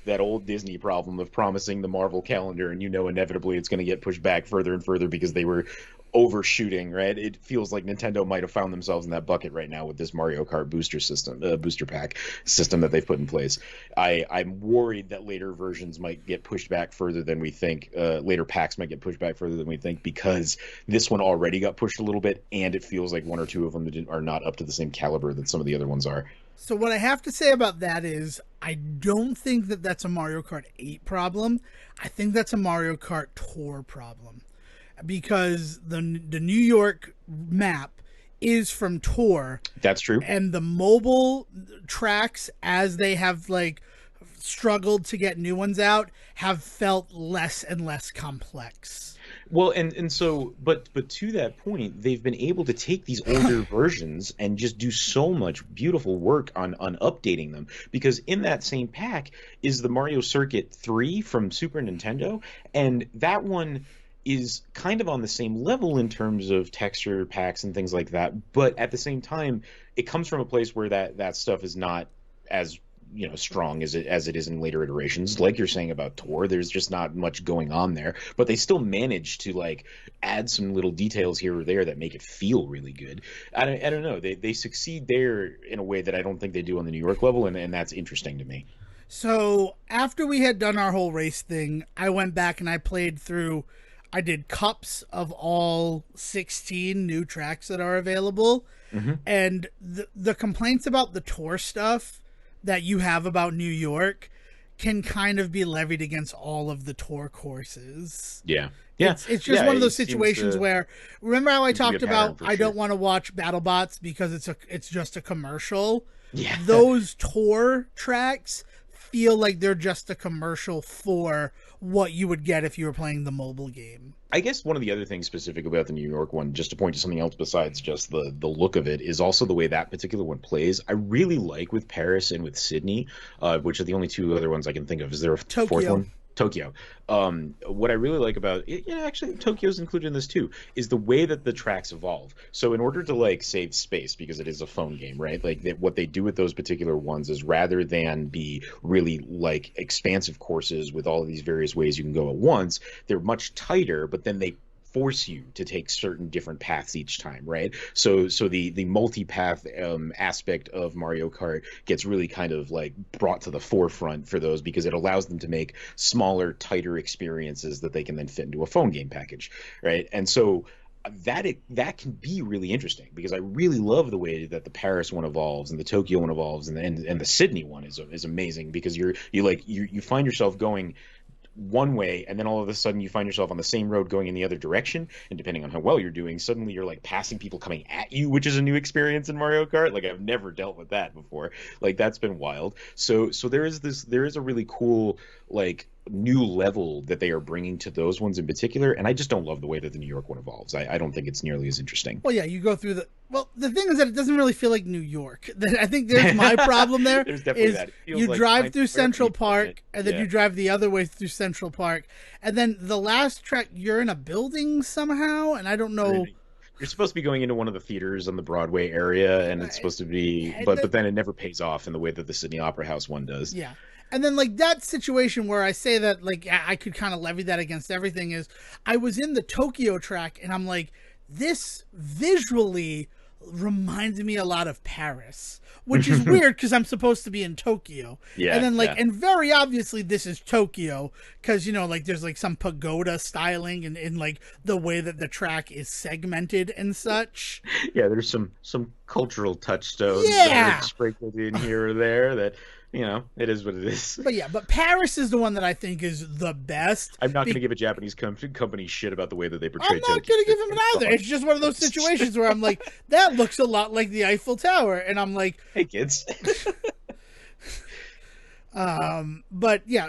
that old Disney problem of promising the Marvel calendar, and inevitably it's going to get pushed back further and further because they were overshooting, right? It feels like Nintendo might have found themselves in that bucket right now with this Mario Kart booster pack system that they've put in place. I'm worried that later versions might get pushed back further than we think. Later packs might get pushed back further than we think, because this one already got pushed a little bit, and it feels like one or two of them are not up to the same caliber that some of the other ones are. So what I have to say about that is I don't think that that's a Mario Kart 8 problem. I think that's a Mario Kart Tour problem, because the New York map is from Tour. That's true. And the mobile tracks, as they have like struggled to get new ones out, have felt less and less complex. Well, and so, but to that point, they've been able to take these older versions and just do so much beautiful work on updating them, because in that same pack is the Mario Circuit 3 from Super Nintendo, and that one is kind of on the same level in terms of texture packs and things like that, but at the same time, it comes from a place where that stuff is not as strong as it is in later iterations. Like you're saying about Tor, there's just not much going on there, but they still manage to like add some little details here or there that make it feel really good. I don't know. They succeed there in a way that I don't think they do on the New York level, and that's interesting to me. So after we had done our whole race thing, I went back and I played through. I did cups of all 16 new tracks that are available. Mm-hmm. And the complaints about the tour stuff that you have about New York can kind of be levied against all of the tour courses. Yeah. It's just one of those situations where, remember how I talked about I don't want to watch BattleBots because it's just a commercial? Yeah. Those tour tracks feel like they're just a commercial for what you would get if you were playing the mobile game. I guess one of the other things specific about the New York one, just to point to something else besides just the look of it, is also the way that particular one plays. I really like with Paris and with Sydney, which are the only two other ones I can think of. Is there a fourth one? Tokyo. What I really like about it, actually Tokyo's included in this too, is the way that the tracks evolve. So in order to like save space, because it is a phone game, right? Like what they do with those particular ones is rather than be really like expansive courses with all of these various ways you can go at once, they're much tighter, but then they force you to take certain different paths each time, right? So the multi-path aspect of Mario Kart gets really kind of like brought to the forefront for those, because it allows them to make smaller, tighter experiences that they can then fit into a phone game package, right? And so that can be really interesting, because I really love the way that the Paris one evolves and the Tokyo one evolves, and the Sydney one is amazing, because you find yourself going one way, and then all of a sudden you find yourself on the same road going in the other direction, and depending on how well you're doing, suddenly you're like passing people coming at you, which is a new experience in Mario Kart. Like I've never dealt with that before. Like that's been wild. So there is a really cool like new level that they are bringing to those ones in particular, and I just don't love the way that the New York one evolves. I don't think it's nearly as interesting. Well, yeah, you go through the thing is that it doesn't really feel like New York. I think there's my problem there. There's definitely that. You like drive through Central Park, and then you drive the other way through Central Park, and then the last track you're in a building somehow, and I don't know. You're supposed to be going into one of the theaters on the Broadway area, and it's supposed to be, but then it never pays off in the way that the Sydney Opera House one does. Yeah. And then, like, that situation where I say that, like, I could kind of levy that against everything is I was in the Tokyo track, and I'm like, this visually reminds me a lot of Paris, which is weird because I'm supposed to be in Tokyo. Yeah. And then, like, and very obviously this is Tokyo because, like, there's, like, some pagoda styling and in like, the way that the track is segmented and such. Yeah, there's some cultural touchstones that are sprinkled in here or there that... it is what it is. But Paris is the one that I think is the best. I'm not going to give a Japanese company shit about the way that they portray Tokyo. I'm not going to give him it either. It's just one of those situations where I'm like, that looks a lot like the Eiffel Tower. And I'm like... Hey, kids. But yeah,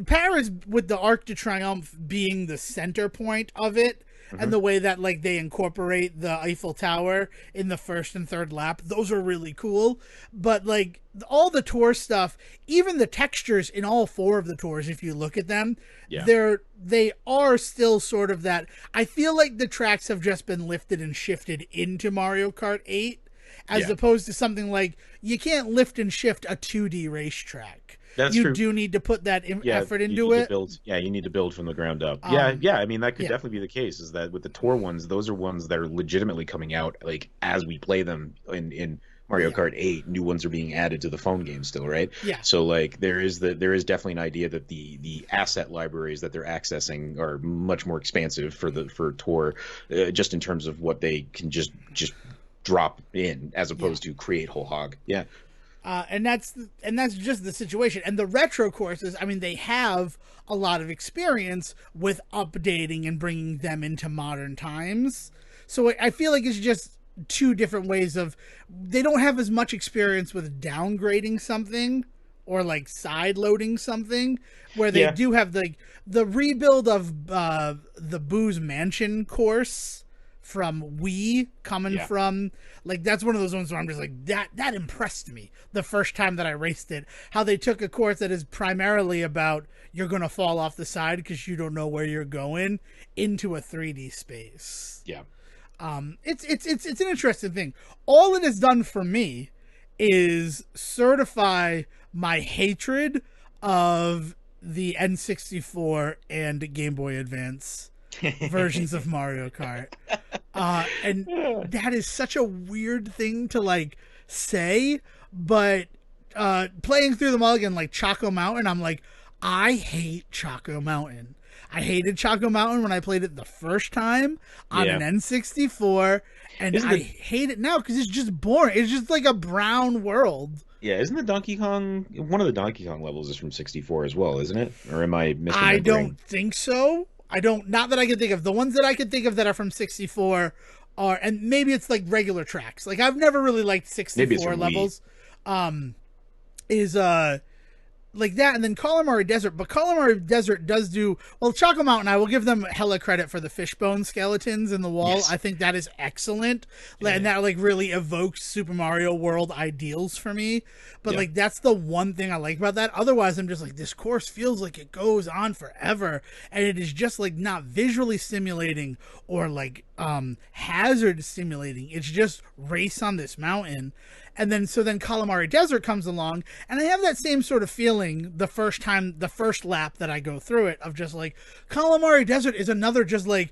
Paris with the Arc de Triomphe being the center point of it, and the way that like they incorporate the Eiffel Tower in the first and third lap, those are really cool. But like all the tour stuff, even the textures in all four of the tours, if you look at them, they are still sort of that. I feel like the tracks have just been lifted and shifted into Mario Kart 8 as opposed to something like you can't lift and shift a 2D racetrack. That's you true. do need to put that effort into it. You need to build from the ground up. I mean, that could definitely be the case, is that with the tour ones, those are ones that are legitimately coming out like as we play them in Mario Kart 8. New ones are being added to the phone game still, right? Yeah. So like there is definitely an idea that the asset libraries that they're accessing are much more expansive for tour, just in terms of what they can just drop in as opposed to create whole hog. Yeah. And that's just the situation. And the retro courses, I mean, they have a lot of experience with updating and bringing them into modern times. So I feel like it's just two different ways of, they don't have as much experience with downgrading something or like side loading something, where they do have like the rebuild of the Boo's Mansion course from Wii, coming from, like, that's one of those ones where I'm just like, that impressed me the first time that I raced it. How they took a course that is primarily about you're going to fall off the side because you don't know where you're going into a 3D space. Yeah. It's an interesting thing. All it has done for me is certify my hatred of the N64 and Game Boy Advance versions of Mario Kart. And that is such a weird thing to like say, but playing through them all again, like Choco Mountain, I'm like, I hate Choco Mountain. I hated Choco Mountain when I played it the first time on an N64, and I hate it now because it's just boring. It's just like a brown world. Yeah, isn't the Donkey Kong, one of the Donkey Kong levels is from 64 as well, isn't it? Or am I misremembering? I don't think so. Not that I can think of. The ones that I can think of that are from 64 are, and maybe it's like regular tracks. Like, I've never really liked 64 levels. Like that, and then Calamari Desert. But Calamari Desert does do well. Choco Mountain, I will give them hella credit for the fishbone skeletons in the wall. Yes. I think that is excellent, and that like really evokes Super Mario World ideals for me. But like that's the one thing I like about that. Otherwise, I'm just like, this course feels like it goes on forever, and it is just like not visually stimulating or like hazard stimulating. It's just race on this mountain. And then, Calamari Desert comes along, and I have that same sort of feeling the first lap that I go through it, of just like, Calamari Desert is another just like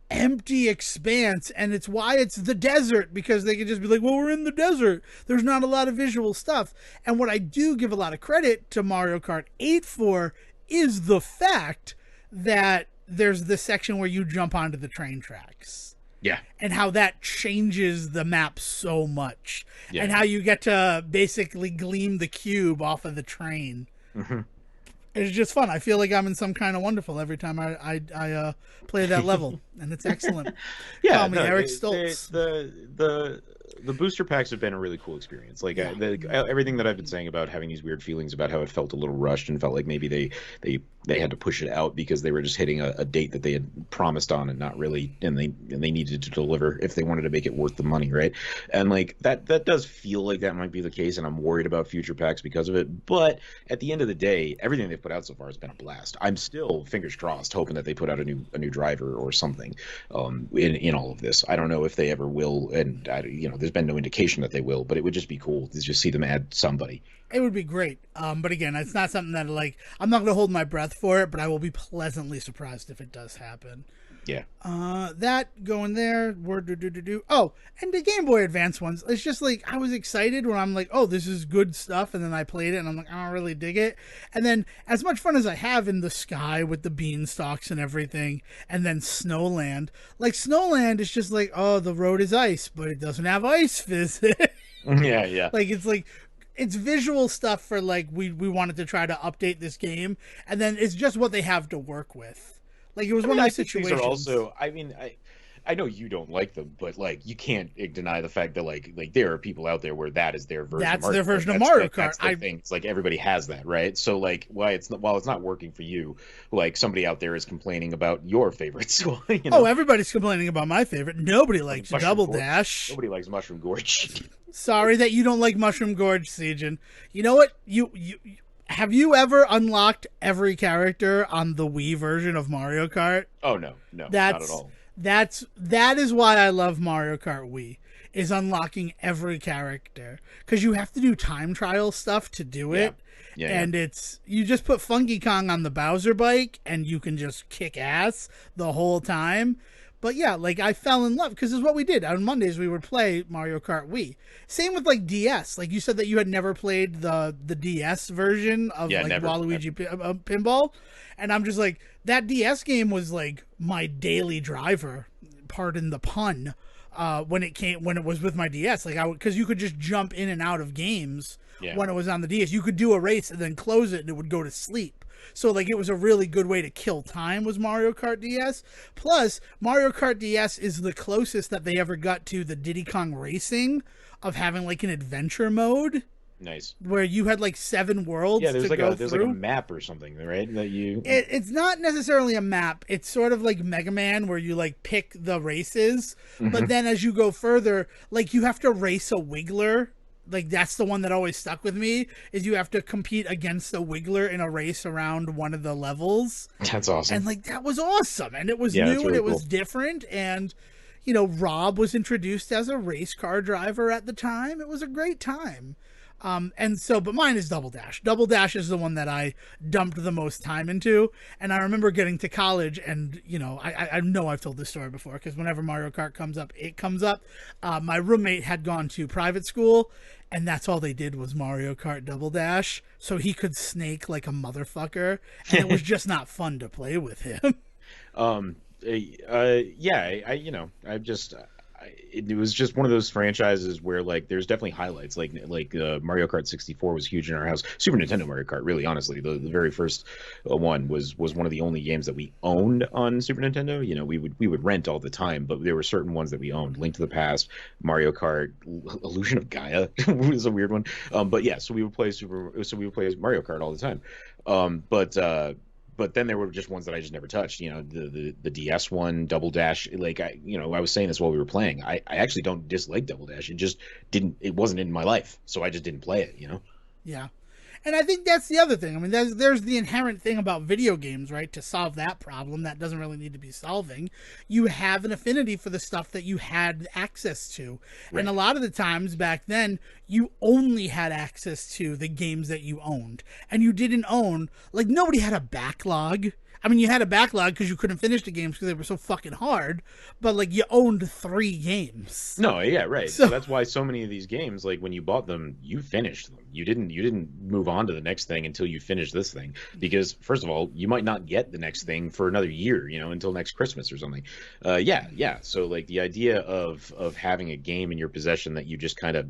empty expanse, and it's why it's the desert, because they can just be like, well, we're in the desert. There's not a lot of visual stuff. And what I do give a lot of credit to Mario Kart 8 for is the fact that there's the section where you jump onto the train tracks. Yeah. And how that changes the map so much. Yeah. And how you get to basically gleam the cube off of the train. Mm-hmm. It's just fun. I feel like I'm in some kind of wonderful every time I play that level. And it's excellent. Yeah. Call me Eric Stoltz. The booster packs have been a really cool experience. Like everything that I've been saying about having these weird feelings about how it felt a little rushed and felt like maybe they had to push it out because they were just hitting a date that they had promised on and not really, and they needed to deliver if they wanted to make it worth the money, right? And like that does feel like that might be the case, and I'm worried about future packs because of it. But at the end of the day, everything they've put out so far has been a blast. I'm still, fingers crossed, hoping that they put out a new driver or something in all of this. I don't know if they ever will, and there's been no indication that they will, but it would just be cool to just see them add somebody. It would be great. But again, it's not something that like, I'm not going to hold my breath for it, but I will be pleasantly surprised if it does happen. Yeah. That going there. Oh, and the Game Boy Advance ones. It's just like, I was excited when I'm like, oh, this is good stuff. And then I played it and I'm like, I don't really dig it. And then as much fun as I have in the sky with the beanstalks and everything, and then Snowland, like Snowland is just like, oh, the road is ice, but it doesn't have ice physics. Yeah. Like, it's visual stuff for like, we wanted to try to update this game, and then it's just what they have to work with. Like, it was one of those situations. These are also, I know you don't like them, but like, you can't deny the fact that like there are people out there where that is their version. That's their version of Mario Kart. That's the thing. It's like everybody has that, right? So like, while it's not working for you, like somebody out there is complaining about your favorites. Oh, everybody's complaining about my favorite. Nobody likes Double Dash. Nobody likes Mushroom Gorge. Sorry that you don't like Mushroom Gorge, Siegen. You know what? Have you ever unlocked every character on the Wii version of Mario Kart? Oh no, not at all. That is why I love Mario Kart Wii, is unlocking every character, because you have to do time trial stuff to do it. And you just put Funky Kong on the Bowser bike and you can just kick ass the whole time. But yeah, like, I fell in love, because it's what we did. On Mondays, we would play Mario Kart Wii. Same with, like, DS. Like, you said that you had never played the DS version of, Waluigi Pinball. And I'm just like, that DS game was, like, my daily driver, pardon the pun, when it was with my DS. Like, because you could just jump in and out of games when it was on the DS. You could do a race and then close it, and it would go to sleep. So, like, it was a really good way to kill time, was Mario Kart DS. Plus, Mario Kart DS is the closest that they ever got to the Diddy Kong Racing of having, like, an adventure mode. Nice. Where you had like 7 worlds yeah, to go there's through. like a map or something, right? That you. It's not necessarily a map. It's sort of like Mega Man, where you like pick the races, but then as you go further, like you have to race a Wiggler. Like that's the one that always stuck with me, is you have to compete against a Wiggler in a race around one of the levels. That's awesome. And like that was awesome, and it was Yeah, new, it's and really it was cool. different, and you know, Rob was introduced as a race car driver at the time. It was a great time. And so, but mine is Double Dash. Double Dash is the one that I dumped the most time into. And I remember getting to college, and you know, I know I've told this story before, because whenever Mario Kart comes up, it comes up. My roommate had gone to private school, and that's all they did was Mario Kart Double Dash, so he could snake like a motherfucker, and it was just not fun to play with him. Yeah, you know, it was just one of those franchises where like there's definitely highlights, like Mario Kart 64 was huge in our house. Super Nintendo Mario Kart, really, honestly, the very first one was one of the only games that we owned on Super Nintendo. You know, we would rent all the time, but there were certain ones that we owned. Link to the Past, Mario Kart, Illusion of Gaia was a weird one. But yeah, so we would play Mario Kart all the time. But then there were just ones that I just never touched. You know, the DS one, Double Dash. Like I was saying this while we were playing. I actually don't dislike Double Dash. It wasn't in my life, so I just didn't play it. You know. Yeah. And I think that's the other thing. I mean, there's the inherent thing about video games, right? To solve that problem, that doesn't really need to be solving. You have an affinity for the stuff that you had access to. Right. And a lot of the times back then, you only had access to the games that you owned. And you didn't own, like, nobody had a backlog. I mean, you had a backlog because you couldn't finish the games because they were so fucking hard, but like you owned 3 games. No, yeah, right. So that's why so many of these games, like when you bought them, you finished them. You didn't move on to the next thing until you finished this thing, because first of all, you might not get the next thing for another year, you know, until next Christmas or something. Yeah. So like the idea of having a game in your possession that you just kind of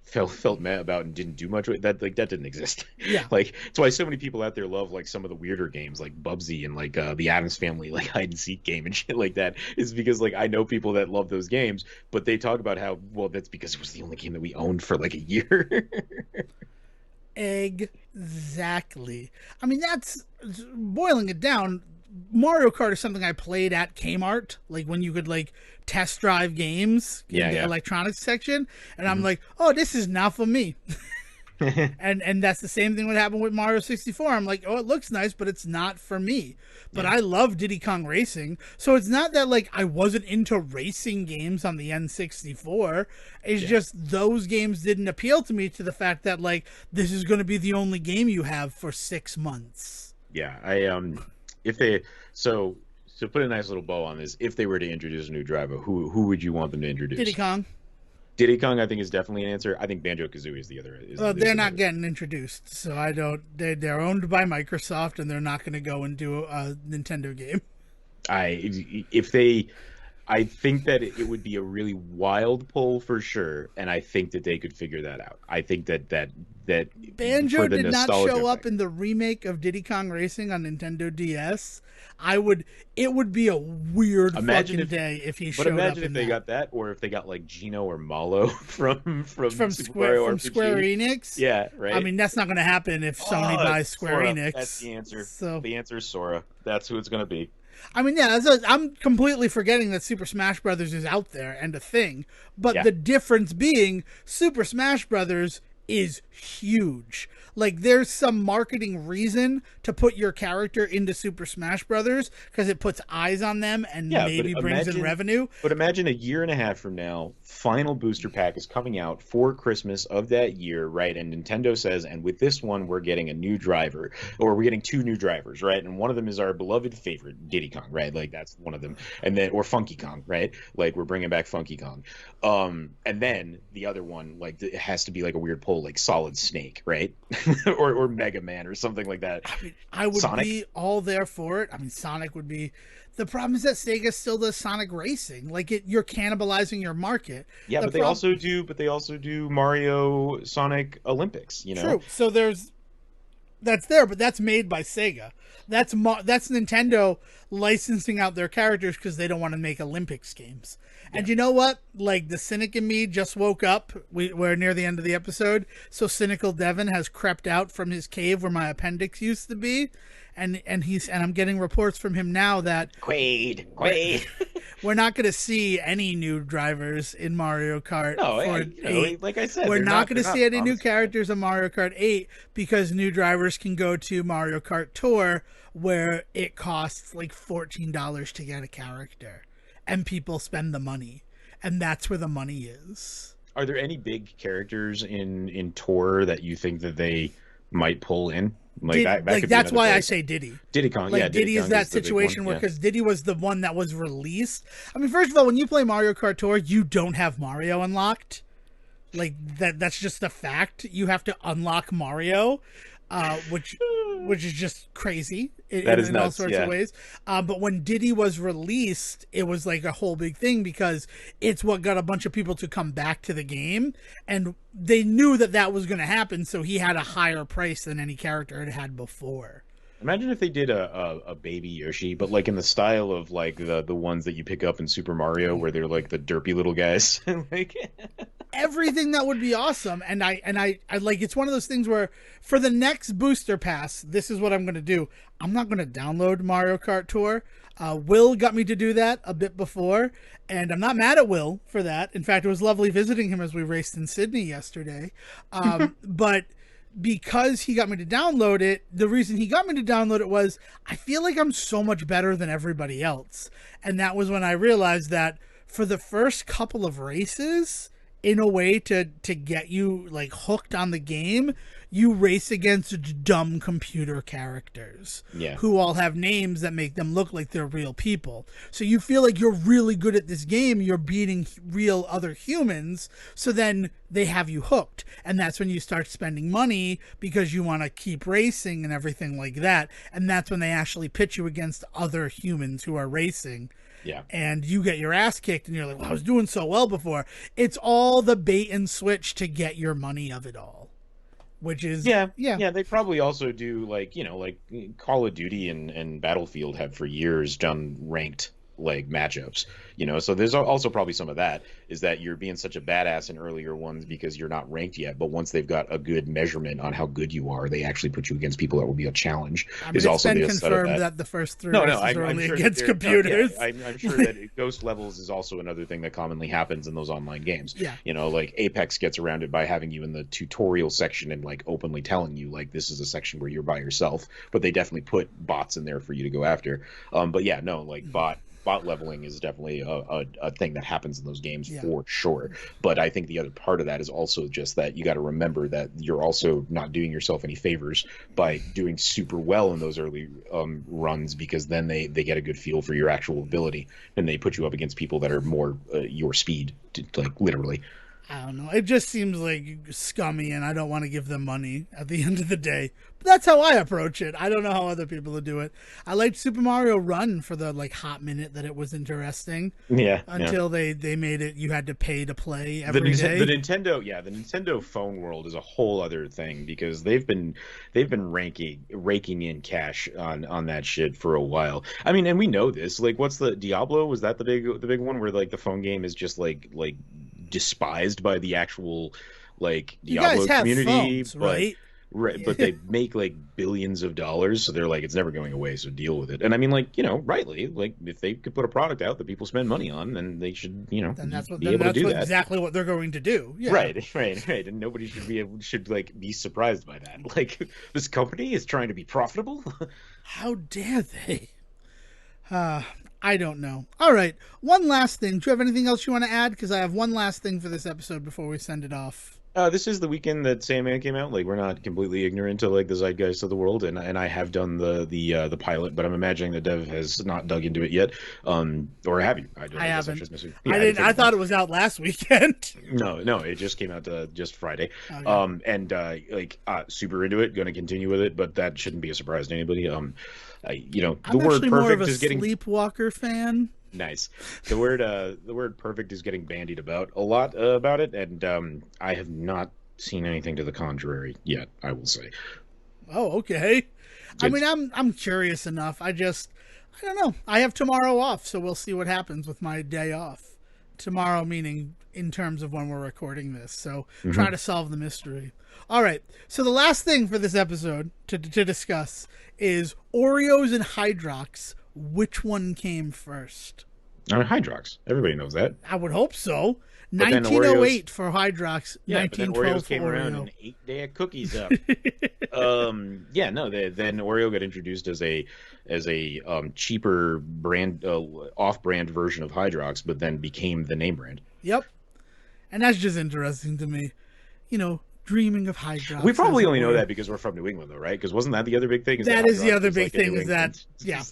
felt meh about and didn't do much with, that didn't exist. Yeah. Like it's why so many people out there love like some of the weirder games like Bubsy and like the Addams Family like hide and seek game and shit like that, is because like I know people that love those games, but they talk about how, well, that's because it was the only game that we owned for like a year. Exactly. I mean, that's boiling it down. Mario Kart is something I played at Kmart, like when you could like test drive games in the electronics section, and I'm like, oh, this is not for me. and that's the same thing would happen with Mario 64. I'm like, oh, it looks nice, but it's not for me. But I love Diddy Kong Racing, so it's not that like I wasn't into racing games on the N64. It's just those games didn't appeal to me, to the fact that like this is going to be the only game you have for 6 months. Yeah, if they so put a nice little bow on this, if they were to introduce a new driver, who would you want them to introduce? Diddy Kong. Diddy Kong, I think, is definitely an answer. I think Banjo-Kazooie is the other. They're not getting introduced, so I don't. They're owned by Microsoft, and they're not going to go and do a Nintendo game. I think that it would be a really wild pull for sure, and I think that they could figure that out. I think that Banjo did not show up in the remake of Diddy Kong Racing on Nintendo DS. It would be a weird fucking day if he showed up. But imagine if they got that, or if they got like Gino or Malo from Square Enix. Yeah, right. I mean, that's not going to happen if Sony buys Square Sora. Enix. That's the answer. So the answer is Sora. That's who it's going to be. I mean, yeah, I'm completely forgetting that Super Smash Brothers is out there and a thing. But the difference being, Super Smash Brothers is huge. Like, there's some marketing reason to put your character into Super Smash Brothers, because it puts eyes on them and maybe brings in revenue. But imagine a year and a half from now, final booster pack is coming out for Christmas of that year, right? And Nintendo says, and with this one, we're getting a new driver, or we're getting 2 new drivers, right? And one of them is our beloved favorite, Diddy Kong, right? Like, that's one of them. And then, or Funky Kong, right? Like, we're bringing back Funky Kong. And then the other one, like, it has to be like a weird pull, like Solid Snake, right? or Mega Man or something like that. I mean, I would be all there for it. I mean, Sonic would be. The problem is that Sega still does Sonic Racing. Like, you're cannibalizing your market. Yeah, but they also do Mario Sonic Olympics. You know. True. So there's that's there, but that's made by Sega. That's Nintendo licensing out their characters because they don't want to make Olympics games. And you know what? Like, the cynic in me just woke up. We're near the end of the episode, so cynical Devin has crept out from his cave where my appendix used to be, and I'm getting reports from him now that Quaid. We're not going to see any new drivers in Mario Kart. No, 8. Like I said, we're not going to see any new characters in Mario Kart 8 because new drivers can go to Mario Kart Tour, where it costs like $14 to get a character, and people spend the money, and that's where the money is. Are there any big characters in Tour that you think that they might pull in? That's why I say Diddy. Diddy Kong, Diddy is that situation where, because Diddy was the one that was released. I mean, first of all, when you play Mario Kart Tour, you don't have Mario unlocked. Like, that's just a fact. You have to unlock Mario, which is just crazy in nuts, all sorts of ways. But when Diddy was released, it was like a whole big thing because it's what got a bunch of people to come back to the game, and they knew that was going to happen, so he had a higher price than any character it had before. Imagine if they did a baby Yoshi, but like in the style of like the ones that you pick up in Super Mario, where they're like the derpy little guys. Like everything that would be awesome. And I like, it's one of those things where for the next booster pass, this is what I'm going to do. I'm not going to download Mario Kart Tour. Will got me to do that a bit before, and I'm not mad at Will for that. In fact, it was lovely visiting him as we raced in Sydney yesterday. But because he got me to download it, the reason he got me to download it was I feel like I'm so much better than everybody else. And that was when I realized that for the first couple of races, in a way to get you like hooked on the game, you race against dumb computer characters who all have names that make them look like they're real people. So you feel like you're really good at this game. You're beating real other humans. So then they have you hooked. And that's when you start spending money because you want to keep racing and everything like that. And that's when they actually pit you against other humans who are racing. Yeah. And you get your ass kicked and you're like, well, I was doing so well before. It's all the bait and switch to get your money of it all. Which is they probably also do like Call of Duty and Battlefield have for years done ranked like matchups, so there's also probably some of that, is that you're being such a badass in earlier ones because you're not ranked yet, but once they've got a good measurement on how good you are, they actually put you against people that will be a challenge. It's also been confirmed that the first three races are only against computers. I'm sure that Ghost Levels is also another thing that commonly happens in those online games. Like Apex gets around it by having you in the tutorial section and like openly telling you like this is a section where you're by yourself, but they definitely put bots in there for you to go after. Bot leveling is definitely a thing that happens in those games for sure. But I think the other part of that is also just that you got to remember that you're also not doing yourself any favors by doing super well in those early runs, because then they get a good feel for your actual ability and they put you up against people that are more your speed, like literally. I don't know. It just seems like scummy, and I don't want to give them money at the end of the day. But that's how I approach it. I don't know how other people would do it. I liked Super Mario Run for the like hot minute that it was interesting. Until they made it you had to pay to play every day. The Nintendo phone world is a whole other thing, because they've been raking in cash on that shit for a while. I mean, and we know this. Like, what's the Diablo? Was that the big one where like the phone game is just like despised by the actual like Diablo community, phones, right? But they make like billions of dollars, so they're like, it's never going away, so deal with it. And I mean, like, rightly, like if they could put a product out that people spend money on, then they should, then that's exactly what they're going to do. Yeah. Right. And nobody should be surprised by that. Like, this company is trying to be profitable. How dare they? I don't know. All right. One last thing. Do you have anything else you want to add? Because I have one last thing for this episode before we send it off. This is the weekend that Sandman came out. Like, we're not completely ignorant to like the zeitgeist of the world, and I have done the pilot, but I'm imagining the dev has not dug into it yet. Or have you? I haven't. I thought it was out last weekend. No, it just came out just Friday. Okay. Super into it. Going to continue with it, but that shouldn't be a surprise to anybody. I'm word perfect is getting Sleepwalker fan. Nice. The word perfect is getting bandied about a lot about it, and I have not seen anything to the contrary yet, I will say. Oh, okay. I mean, I'm curious enough. I don't know. I have tomorrow off, so we'll see what happens with my day off. Tomorrow meaning in terms of when we're recording this. So try to solve the mystery. All right. So the last thing for this episode to discuss is Oreos and Hydrox. Which one came first? Hydrox. Everybody knows that. I would hope so. 1908 for Hydrox. Yeah, 1912 Oreos came Oreo. around and ate their cookies up. Then Oreo got introduced as a cheaper brand, off-brand version of Hydrox, but then became the name brand. Yep, and that's just interesting to me. You know, dreaming of Hydrox. We probably only know that because we're from New England, though, right? Because wasn't that the other big thing? That is the other big thing. Is that yeah.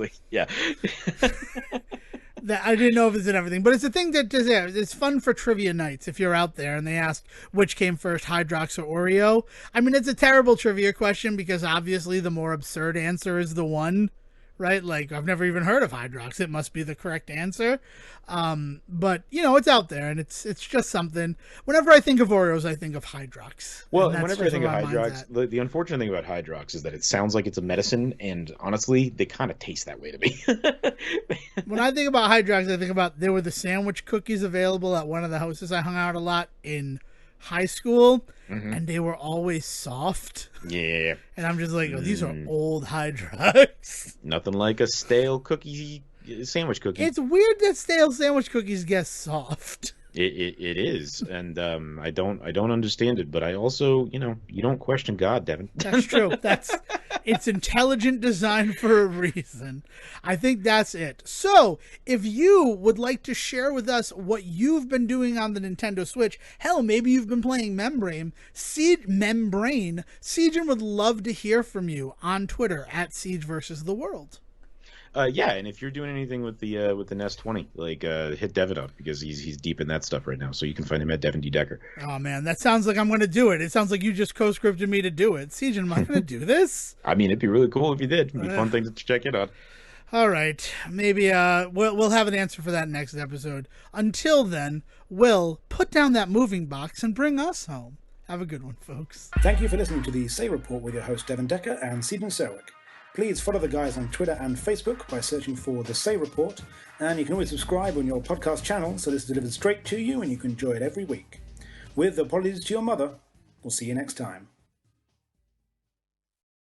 That I didn't know if it's in everything, but it's a thing that just it's fun for trivia nights if you're out there and they ask which came first, Hydrox or Oreo. I mean, it's a terrible trivia question because obviously the more absurd answer is the one, right? Like, I've never even heard of Hydrox. It must be the correct answer. But you know, it's out there and it's just something. Whenever I think of Oreos, I think of Hydrox. Well, whenever I think of Hydrox, the unfortunate thing about Hydrox is that it sounds like it's a medicine, and honestly, they kind of taste that way to me. When I think about Hydrox, I think about there were the sandwich cookies available at one of the houses I hung out a lot in high school, and they were always soft. Yeah. And I'm just like, oh, these are old Hydrox. Nothing like a stale sandwich cookie. It's weird that stale sandwich cookies get soft. It is, and I don't understand it, but I also, you don't question God, Devin. That's true. It's intelligent design for a reason. I think that's it. So, if you would like to share with us what you've been doing on the Nintendo Switch, hell, maybe you've been playing Membrane, Siegen would love to hear from you on Twitter at Siege versus the World. Yeah, and if you're doing anything with the Nest 20, hit Devin up because he's deep in that stuff right now. So you can find him at Devin D. Decker. Oh man, that sounds like I'm going to do it. It sounds like you just co-scripted me to do it. Siegen, am I going to do this? I mean, it'd be really cool if you did. It'd be a fun thing to check in on. All right, maybe we'll have an answer for that next episode. Until then, Will, put down that moving box and bring us home. Have a good one, folks. Thank you for listening to the Say Report with your host Devin Decker and Siegen Serwick. Please follow the guys on Twitter and Facebook by searching for The Say Report, and you can always subscribe on your podcast channel so this is delivered straight to you and you can enjoy it every week. With apologies to your mother, we'll see you next time.